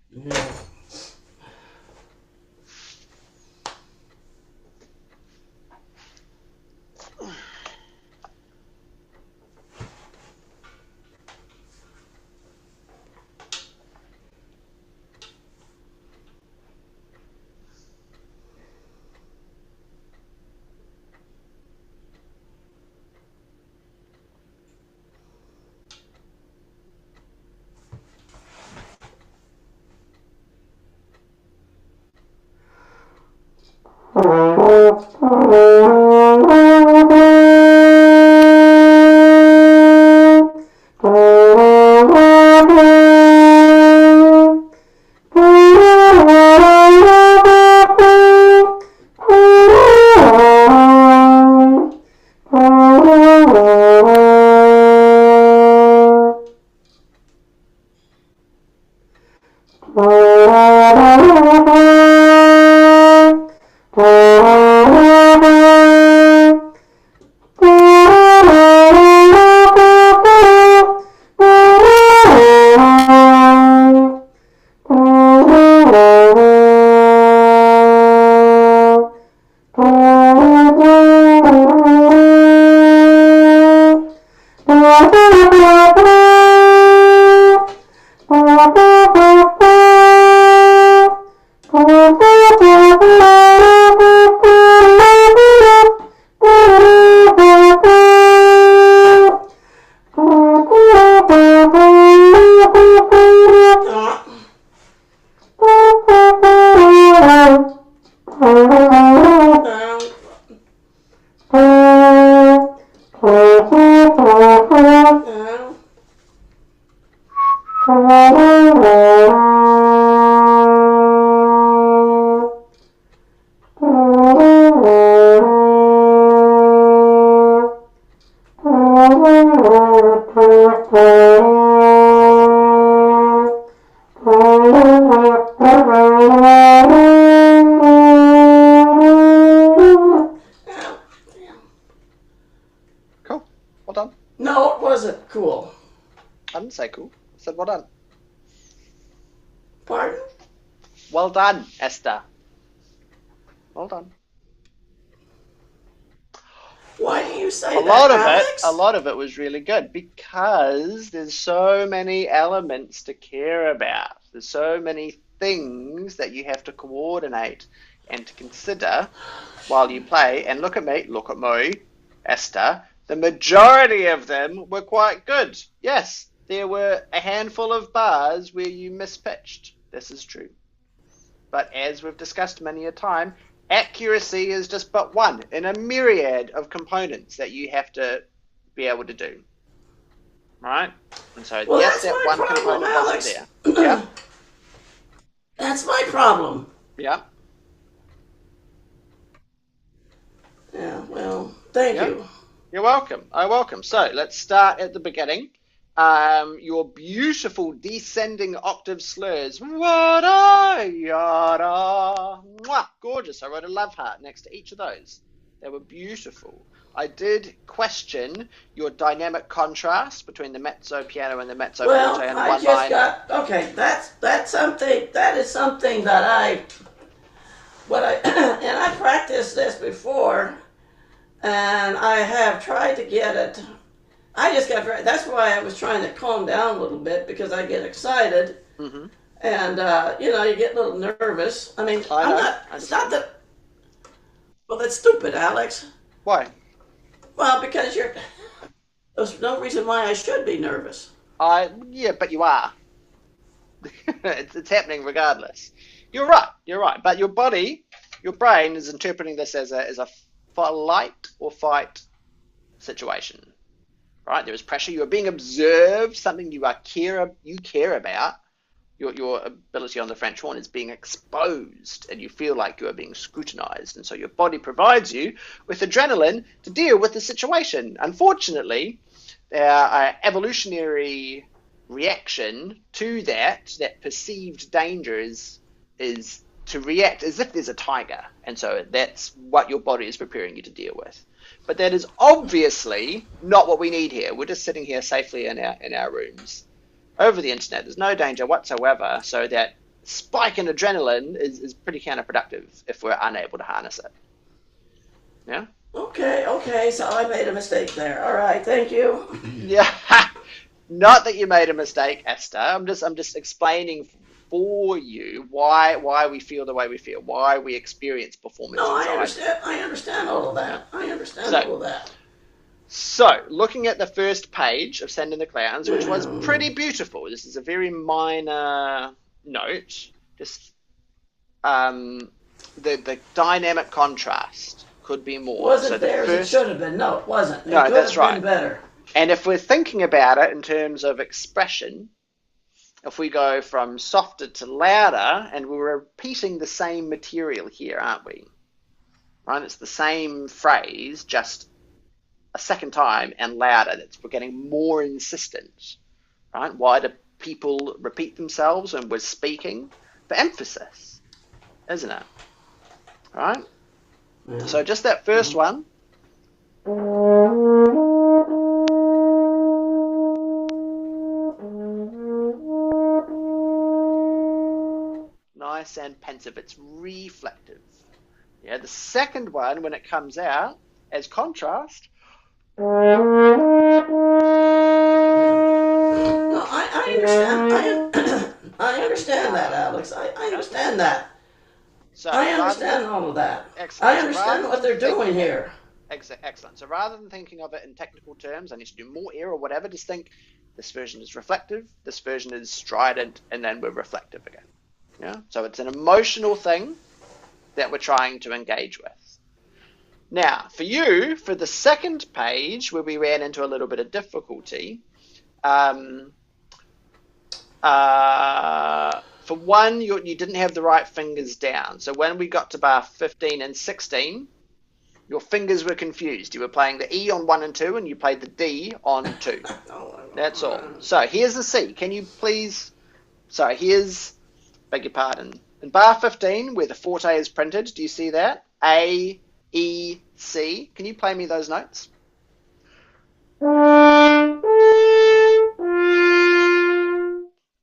Yeah. Cool. Well done. No, it wasn't cool. I didn't say cool. I said well done. Pardon? Well done, Esther. Well done. Why do you say A that, lot of Alex? it, a lot of it was really good because there's so many elements to care about. There's so many things that you have to coordinate and to consider while you play. And look at me, Esther. The majority of them were quite good. Yes, there were a handful of bars where you mispitched. This is true. But as we've discussed many a time, accuracy is just but one in a myriad of components that you have to be able to do. Right? And so, Well, yes, that's that my one problem, component Alex. wasn't there. Yeah. That's my problem. Yeah. Yeah, well, thank Yeah. you. You're welcome. Oh, welcome. So let's start at the beginning. your beautiful descending octave slurs. Wada, yada. Mwah, gorgeous. I wrote a love heart next to each of those. They were beautiful. I did question your dynamic contrast between the mezzo piano and the mezzo Well, forte in I one just line. got okay. That is something that and I practiced this before, and I have tried to get it. I just got that's why I was trying to calm down a little bit, because I get excited, Mm-hmm. and you get a little nervous. I mean, I I'm know. not. It's not that. Well, that's stupid, Alex. Why? Well, because there's no reason why I should be nervous. Yeah, but you are. It's happening regardless. You're right. You're right. But your body, your brain is interpreting this as a flight or fight situation. Right? There is pressure. You are being observed. Something you care about. Your ability on the French horn is being exposed, and you feel like you are being scrutinized. And so your body provides you with adrenaline to deal with the situation. Unfortunately, our evolutionary reaction to that perceived danger is to react as if there's a tiger. And so that's what your body is preparing you to deal with. But that is obviously not what we need here. We're just sitting here safely in our rooms over the internet. There's no danger whatsoever. So that spike in adrenaline is pretty counterproductive if we're unable to harness it. Yeah? Okay, so I made a mistake there. All right, thank you. Yeah. Not that you made a mistake, Esther. I'm just explaining for you why we feel the way we feel, why we experience performance No, anxiety. I understand all of that. I understand So, all of that. So, looking at the first page of Send in the Clowns, which was pretty beautiful. This is a very minor note. Just the dynamic contrast could be more. Wasn't so there as it should have been. No, it wasn't. No, it could that's have right. been better. And if we're thinking about it in terms of expression, if we go from softer to louder, and we're repeating the same material here, aren't we? Right? It's the same phrase, just a second time and louder. We're getting more insistent. Right? Why do people repeat themselves when we're speaking? For emphasis, isn't it? Right? Yeah. So just that first one. Nice and pensive. It's reflective. Yeah, the second one, when it comes out as contrast. No, I understand. I understand that, Alex. I understand that. So I understand all of that. Excellent. I understand what they're doing here. Excellent. So rather than thinking of it in technical terms, I need to do more air or whatever, just think this version is reflective, this version is strident, and then we're reflective again. Yeah. So it's an emotional thing that we're trying to engage with. Now, for you, for the second page, where we ran into a little bit of difficulty, for one, you didn't have the right fingers down. So when we got to bar 15 and 16, your fingers were confused. You were playing the E on 1 and 2, and you played the D on 2. That's all. So here's the C. Can you please... Sorry, beg your pardon. In bar 15, where the forte is printed, do you see that? A, E, C. Can you play me those notes?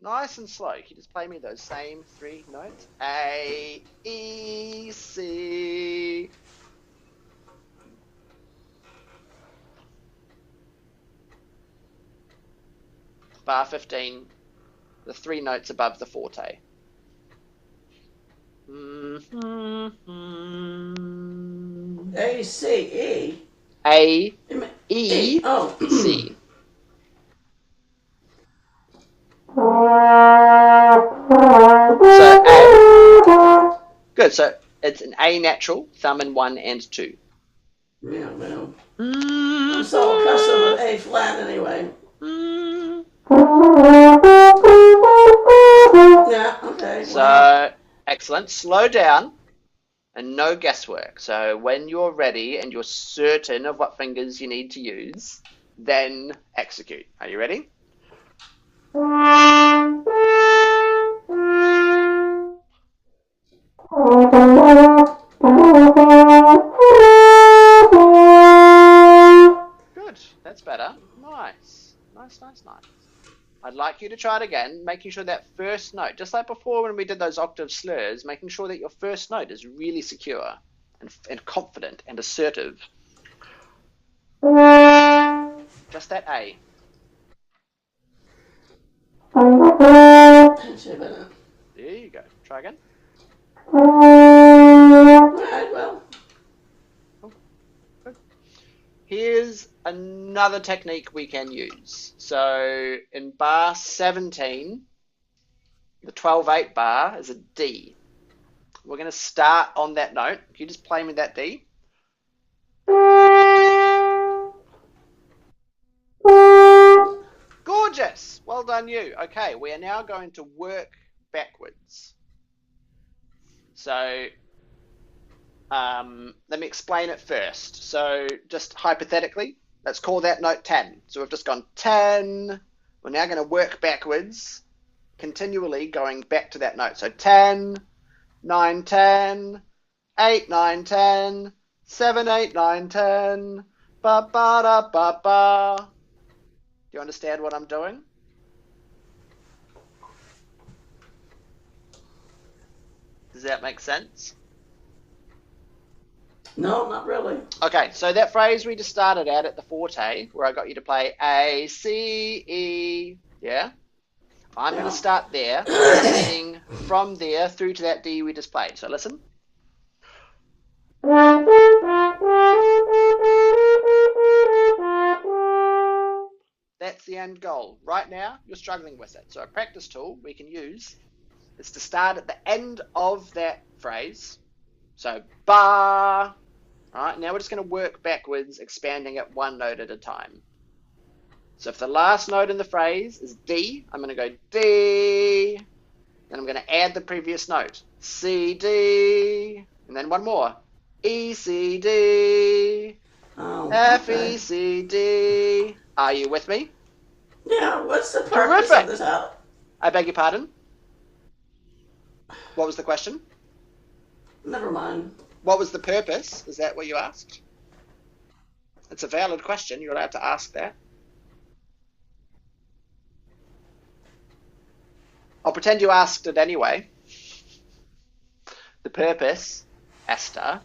Nice and slow. Can you just play me those same 3 notes? A, E, C. Bar 15, the 3 notes above the forte. A, C, E. A, E, Oh. C. So A. Good. So it's an A natural, thumb in 1 and 2. Yeah, well. I'm so accustomed with A flat anyway. Yeah, okay. So, excellent. Slow down and no guesswork. So when you're ready and you're certain of what fingers you need to use, then execute. Are you ready? Good. That's better. Nice. Nice, nice, nice. I'd like you to try it again, making sure that first note, just like before when we did those octave slurs, making sure that your first note is really secure and confident and assertive. Just that A. There you go. Try again. Alright, well. Here's another technique we can use. So in bar 17, the 12/8 bar is a D. We're going to start on that note. Can you just play me that D? Gorgeous. Well done you. Okay, we are now going to work backwards. So let me explain it first. So just hypothetically, let's call that note 10. So we've just gone 10. We're now going to work backwards, continually going back to that note. So 10, 9, 10, 8, 9, 10, 7, 8, 9, 10, ba ba da ba ba. Do you understand what I'm doing? Does that make sense? No, not really. Okay, so that phrase we just started at the forte, where I got you to play A, C, E, yeah? I'm going to start there, meaning from there through to that D we just played. So listen. That's the end goal. Right now, you're struggling with it. So a practice tool we can use is to start at the end of that phrase. So ba. All right, now we're just going to work backwards, expanding it one note at a time. So if the last note in the phrase is D, I'm going to go D. Then I'm going to add the previous note, C, D. And then one more, E, C, D. F, E, C, D. Are you with me? Yeah, what's the purpose of this out? I beg your pardon? What was the question? Never mind. What was the purpose? Is that what you asked? It's a valid question. You're allowed to ask that. I'll pretend you asked it anyway. The purpose, Esther.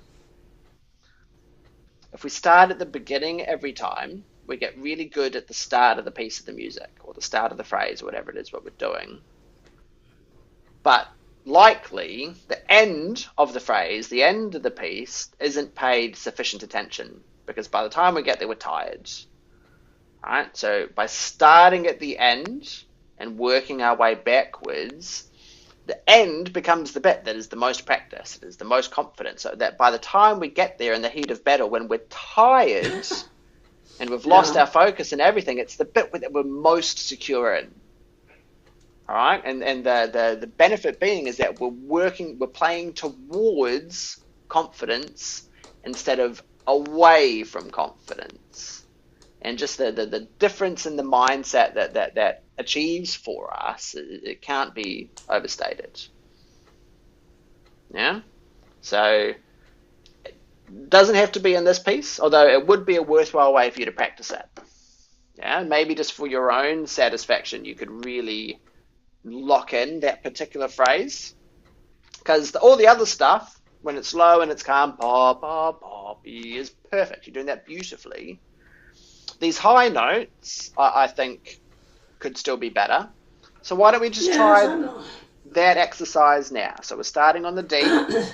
If we start at the beginning every time, we get really good at the start of the piece of the music, or the start of the phrase, or whatever it is what we're doing. But likely, the end of the phrase, the end of the piece, isn't paid sufficient attention, because by the time we get there, we're tired. All right? So by starting at the end and working our way backwards, the end becomes the bit that is the most practiced, it is the most confident, so that by the time we get there in the heat of battle, when we're tired and we've lost our focus and everything, it's the bit that we're most secure in. All right, and the benefit being is that we're playing towards confidence instead of away from confidence, and just the difference in the mindset that achieves for us, it can't be overstated. Yeah, so it doesn't have to be in this piece, although it would be a worthwhile way for you to practice it. Yeah, maybe just for your own satisfaction, you could really lock in that particular phrase, because all the other stuff, when it's low and it's calm, pop, pop, pop, is perfect. You're doing that beautifully. These high notes, I think, could still be better. So why don't we just try that exercise now? So we're starting on the D. Can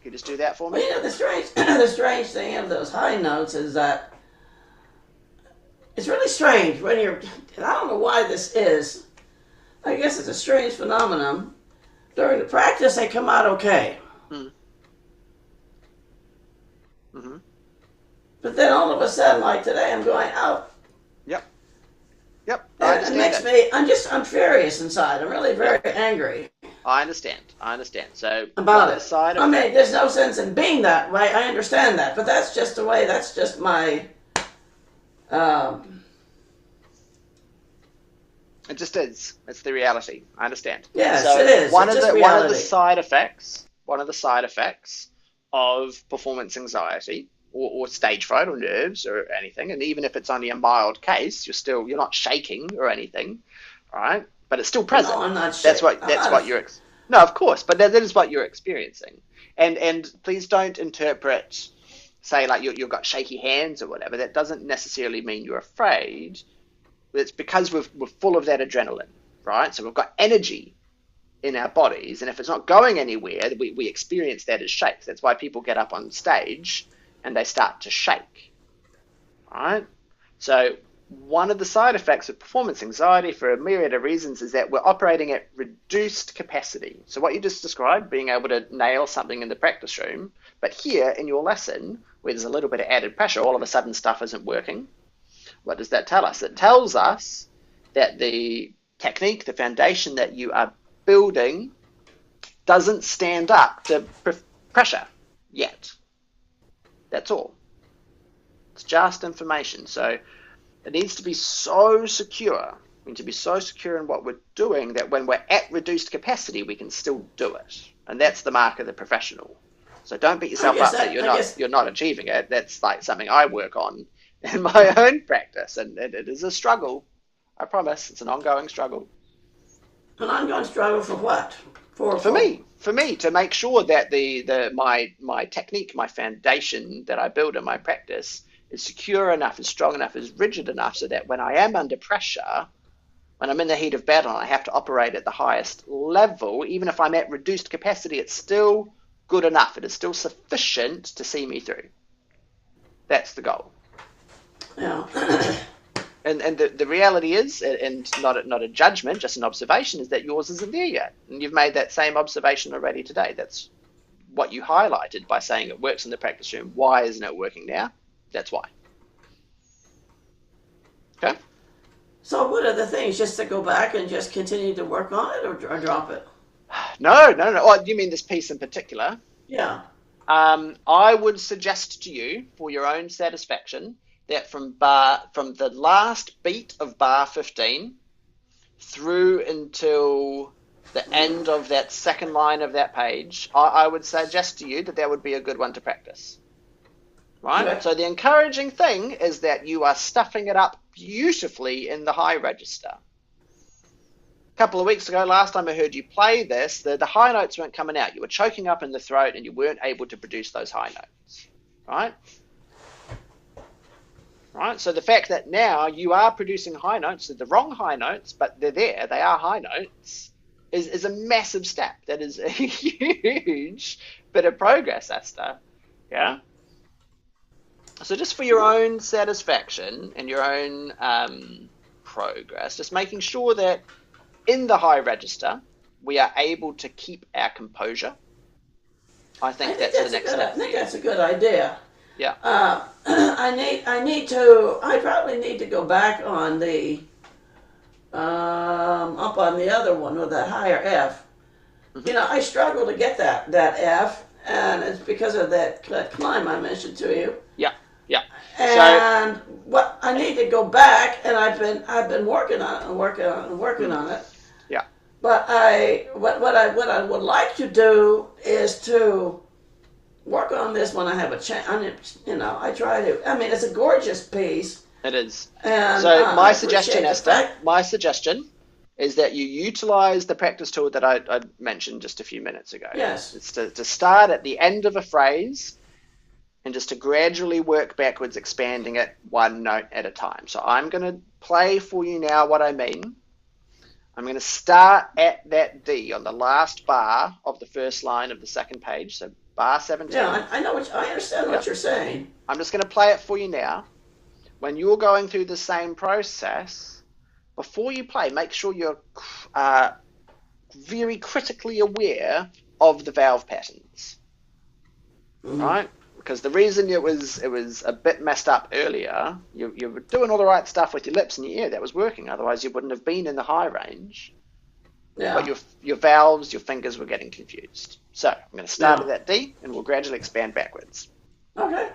you just do that for me? Well, you know, the strange thing of those high notes is that it's really strange when you're, and I don't know why this is. I guess it's a strange phenomenon. During the practice, they come out okay. Mm-hmm. But then all of a sudden, like today, I'm going out. Yep. And it makes me, I'm furious inside. I'm really very angry. I understand. So about it. Side of I mean, there's no sense in being that way. I understand that, but that's just the way. That's just my It just is. It's the reality. I understand. Yes, it So is. It's just one of the reality. side effects, of performance anxiety or stage fright or nerves or anything, and even if it's only a mild case, you're not shaking or anything, right? But it's still Well, no, present. I'm not That's sick. what I'm that's not. what you're. No, of course, but that is what you're experiencing. And please don't interpret, say like you've got shaky hands or whatever. That doesn't necessarily mean you're afraid. It's because we're full of that adrenaline, right? So we've got energy in our bodies, and if it's not going anywhere, we experience that as shakes. That's why people get up on stage and they start to shake, right? So one of the side effects of performance anxiety for a myriad of reasons is that we're operating at reduced capacity. So what you just described, being able to nail something in the practice room, but here in your lesson, where there's a little bit of added pressure, all of a sudden stuff isn't working. What does that tell us? It tells us that the technique, the foundation that you are building doesn't stand up to pressure yet. That's all. It's just information. So it needs to be so secure. We need to be so secure in what we're doing that when we're at reduced capacity, we can still do it. And that's the mark of the professional. So don't beat I yourself guess up that that. I guess. you're not achieving it. That's like something I work on in my own practice, and it is a struggle. I promise, it's an ongoing struggle. An ongoing struggle for what? For For for. me, for me to make sure that my technique, my foundation that I build in my practice is secure enough, is strong enough, is rigid enough, so that when I am under pressure, when I'm in the heat of battle and I have to operate at the highest level, even if I'm at reduced capacity, it's still good enough. It is still sufficient to see me through. That's the goal. Yeah. And the reality is, and not a judgment, just an observation, is that yours isn't there yet. And you've made that same observation already today. That's what you highlighted by saying it works in the practice room. Why isn't it working now? That's why. Okay? So what are the things? Just to go back and just continue to work on it, or drop it? No, no, no. Oh, you mean this piece in particular? Yeah. I would suggest to you, for your own satisfaction, that from the last beat of bar 15 through until the end of that second line of that page, I would suggest to you that that would be a good one to practice. Right? Okay. So the encouraging thing is that you are stuffing it up beautifully in the high register. A couple of weeks ago, last time I heard you play this, the high notes weren't coming out. You were choking up in the throat and you weren't able to produce those high notes. Right? Right? So the fact that now you are producing high notes, they're the wrong high notes, but they're there, they are high notes, is a massive step. That is a huge bit of progress, Esther. Yeah? So just for your own satisfaction and your own progress, just making sure that in the high register, we are able to keep our composure. I think that's the next I step for think you. that's a good idea. Yeah. I probably need to go back on the up on the other one with that higher F. Mm-hmm. You know, I struggle to get that F, and it's because of that climb I mentioned to you. Yeah. Yeah. So, And what I need to go back, and I've been working on it and working on it. yeah. But what I would like to do is to work on this when I have a chance. You know, I try to. I mean, it's a gorgeous piece. It is. And So my I suggestion, appreciate the Esther, fact. my suggestion is that you utilize the practice tool that I mentioned just a few minutes ago. Yes. It's to start at the end of a phrase and just to gradually work backwards, expanding it one note at a time. So I'm going to play for you now what I mean. I'm going to start at that D on the last bar of the first line of the second page, so bar 17. Yeah, I know I understand what you're saying. I'm just going to play it for you now. When you're going through the same process, before you play, make sure you're very critically aware of the valve patterns, right? Because the reason it was a bit messed up earlier, you were doing all the right stuff with your lips and your ear, that was working. Otherwise, you wouldn't have been in the high range. Yeah. But your valves, your fingers were getting confused. So I'm going to start Yeah. at that D, and we'll gradually expand backwards. Okay.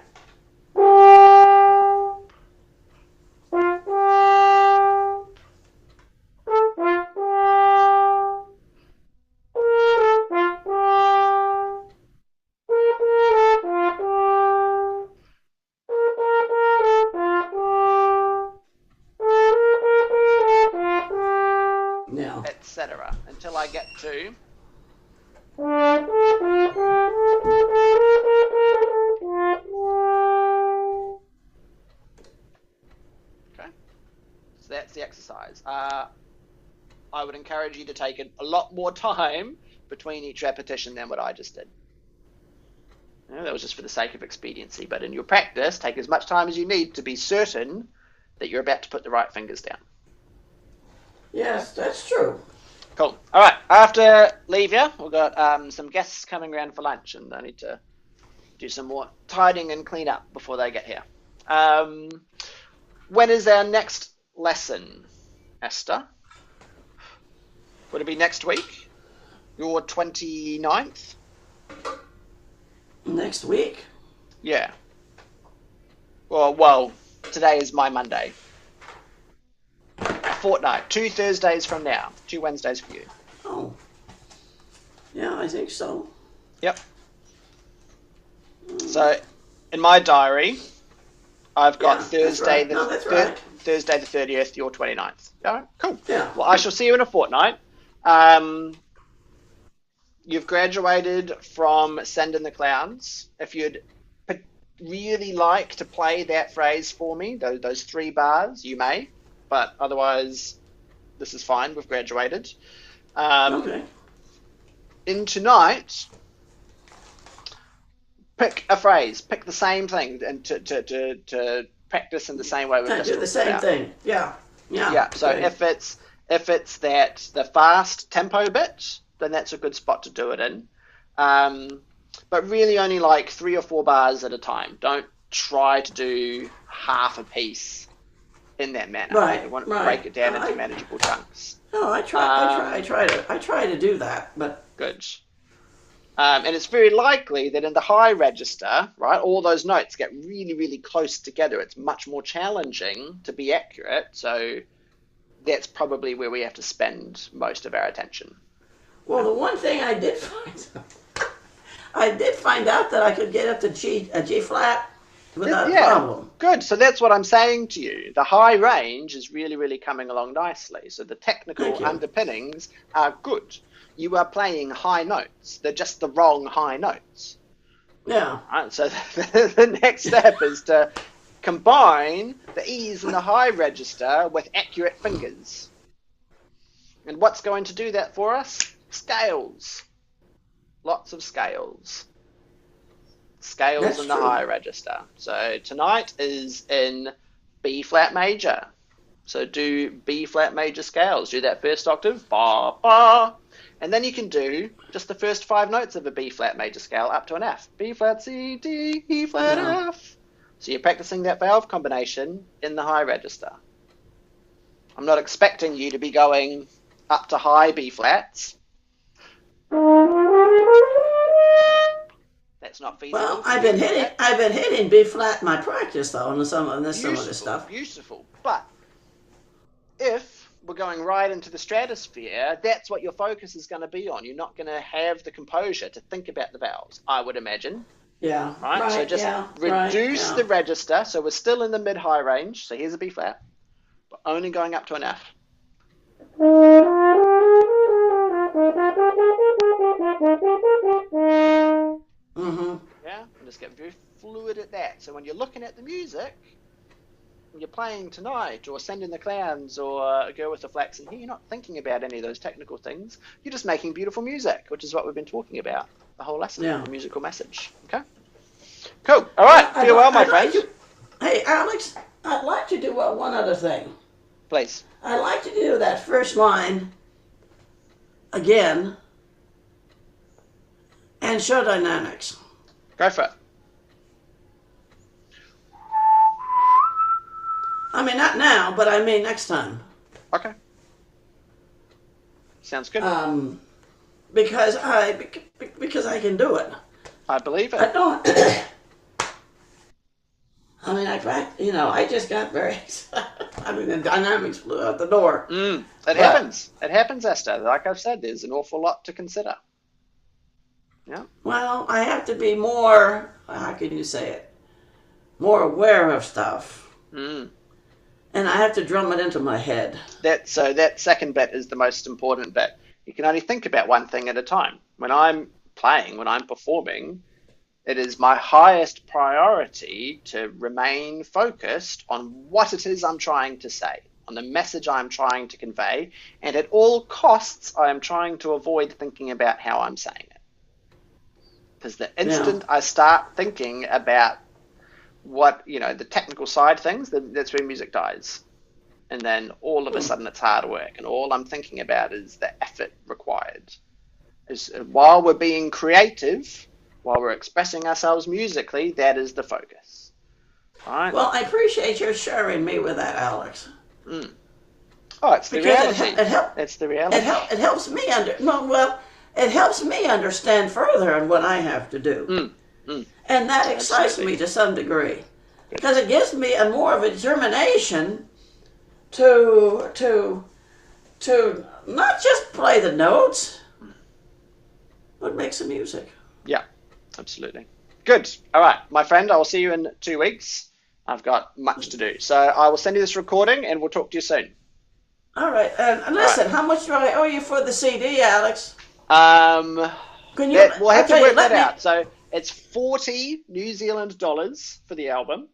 2. Okay, so that's the exercise. I would encourage you to take a lot more time between each repetition than what I just did. That was just for the sake of expediency, but in your practice, take as much time as you need to be certain that you're about to put the right fingers down. Yes, that's true. Cool. All right, I have to leave you. We've got some guests coming around for lunch, and I need to do some more tidying and clean up before they get here. When is our next lesson, Esther? Would it be next week? Your 29th? Next week? Yeah. Well, today is my Monday. A fortnight. 2 Thursdays from now. 2 Wednesdays for you. Oh. Yeah, I think so. Yep. So, in my diary, I've got Thursday, that's right. Thursday the 30th, your 29th. All right, cool. Yeah. Well, I shall see you in a fortnight. You've graduated from Send in the Clowns. If you'd really like to play that phrase for me, those 3 bars, you may. But otherwise, this is fine. We've graduated. Okay. In tonight, pick a phrase. Pick the same thing and to practice in the same way we've just do the talked same about. thing. Yeah. So okay. if it's the fast tempo bit, then that's a good spot to do it in. But really only like 3 or 4 bars at a time. Don't try to do half a piece in that manner. Right. You want to break it down into manageable chunks. No, I try to do that, but good. And it's very likely that in the high register, right, all those notes get really, really close together. It's much more challenging to be accurate. So that's probably where we have to spend most of our attention. Well, the one thing I did find out that I could get up to a G flat without a problem. Good. So that's what I'm saying to you. The high range is really, really coming along nicely. So the technical underpinnings are good. You are playing high notes. They're just the wrong high notes. Yeah. Right? So the next step is to combine the E's and the high register with accurate fingers. And what's going to do that for us? Scales. Lots of scales. Scales That's in the true. high register. So tonight is in B flat major. So do B flat major scales. Do that first octave, ba, ba. And then you can do just the first 5 notes of a B flat major scale up to an F. B flat C, D, E flat F. So you're practicing that valve combination in the high register. I'm not expecting you to be going up to high B flats. That's not feasible. Well, I've been hitting B flat in my practice though, and some of this stuff. Beautiful. But if we're going right into the stratosphere, that's what your focus is going to be on. You're not going to have the composure to think about the vowels, I would imagine. Yeah. Right? So just reduce the register. So we're still in the mid-high range. So here's a B flat. We're only going up to an F. Mm-hmm. Yeah? And just get very fluid at that. So when you're looking at the music, when you're playing Tonight or Send in the Clowns or A Girl with the Flaxen Hair, you're not thinking about any of those technical things. You're just making beautiful music, which is what we've been talking about the whole lesson, the musical message. Okay? Cool. All right. Feel well, my friend. Hey, Alex, I'd like to do one other thing. Please. I'd like to do that first line again and show dynamics. Go for it. I mean, not now, but I mean next time. Okay. Sounds good. Because I can do it. I believe it. I don't. I mean, I just got very excited. I mean, the dynamics flew out the door. It happens. It happens, Esther. Like I've said, there's an awful lot to consider. Yeah. Well, I have to be more, how can you say it? More aware of stuff. And I have to drum it into my head. So that second bit is the most important bit. You can only think about one thing at a time. When I'm playing, when I'm performing, it is my highest priority to remain focused on what it is I'm trying to say, on the message I'm trying to convey, and at all costs, I am trying to avoid thinking about how I'm saying it. Because the Yeah. instant I start thinking about the technical side things, that's where music dies. And then all of a sudden it's hard work, and all I'm thinking about is the effort required. While we're being creative, while we're expressing ourselves musically, that is the focus. All right? Well, I appreciate your sharing me with that, Alex. Mm. Oh, it's the Because reality. It's the reality. it helps me it helps me understand further on what I have to do. And that excites me to some degree. Because it gives me a more of a determination to not just play the notes, but make some music. Yeah, absolutely. Good. All right, my friend, I will see you in 2 weeks. I've got much to do. So I will send you this recording and we'll talk to you soon. All right. And listen, how much do I owe you for the CD, Alex? We'll have to work that out. So it's 40 New Zealand dollars for the album.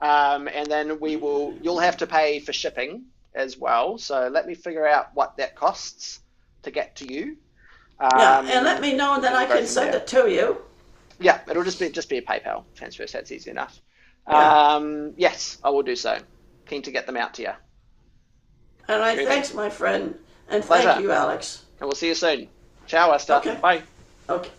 And then you'll have to pay for shipping as well. So let me figure out what that costs to get to you. And let me know, and then I can send it to you. Yeah, it'll just be a PayPal transfer, so that's easy enough. Yeah. Yes, I will do so. Keen to get them out to you. All right, thanks, my friend, and thank you, Alex. And we'll see you soon. Ciao, Esther. Okay. Bye. Okay.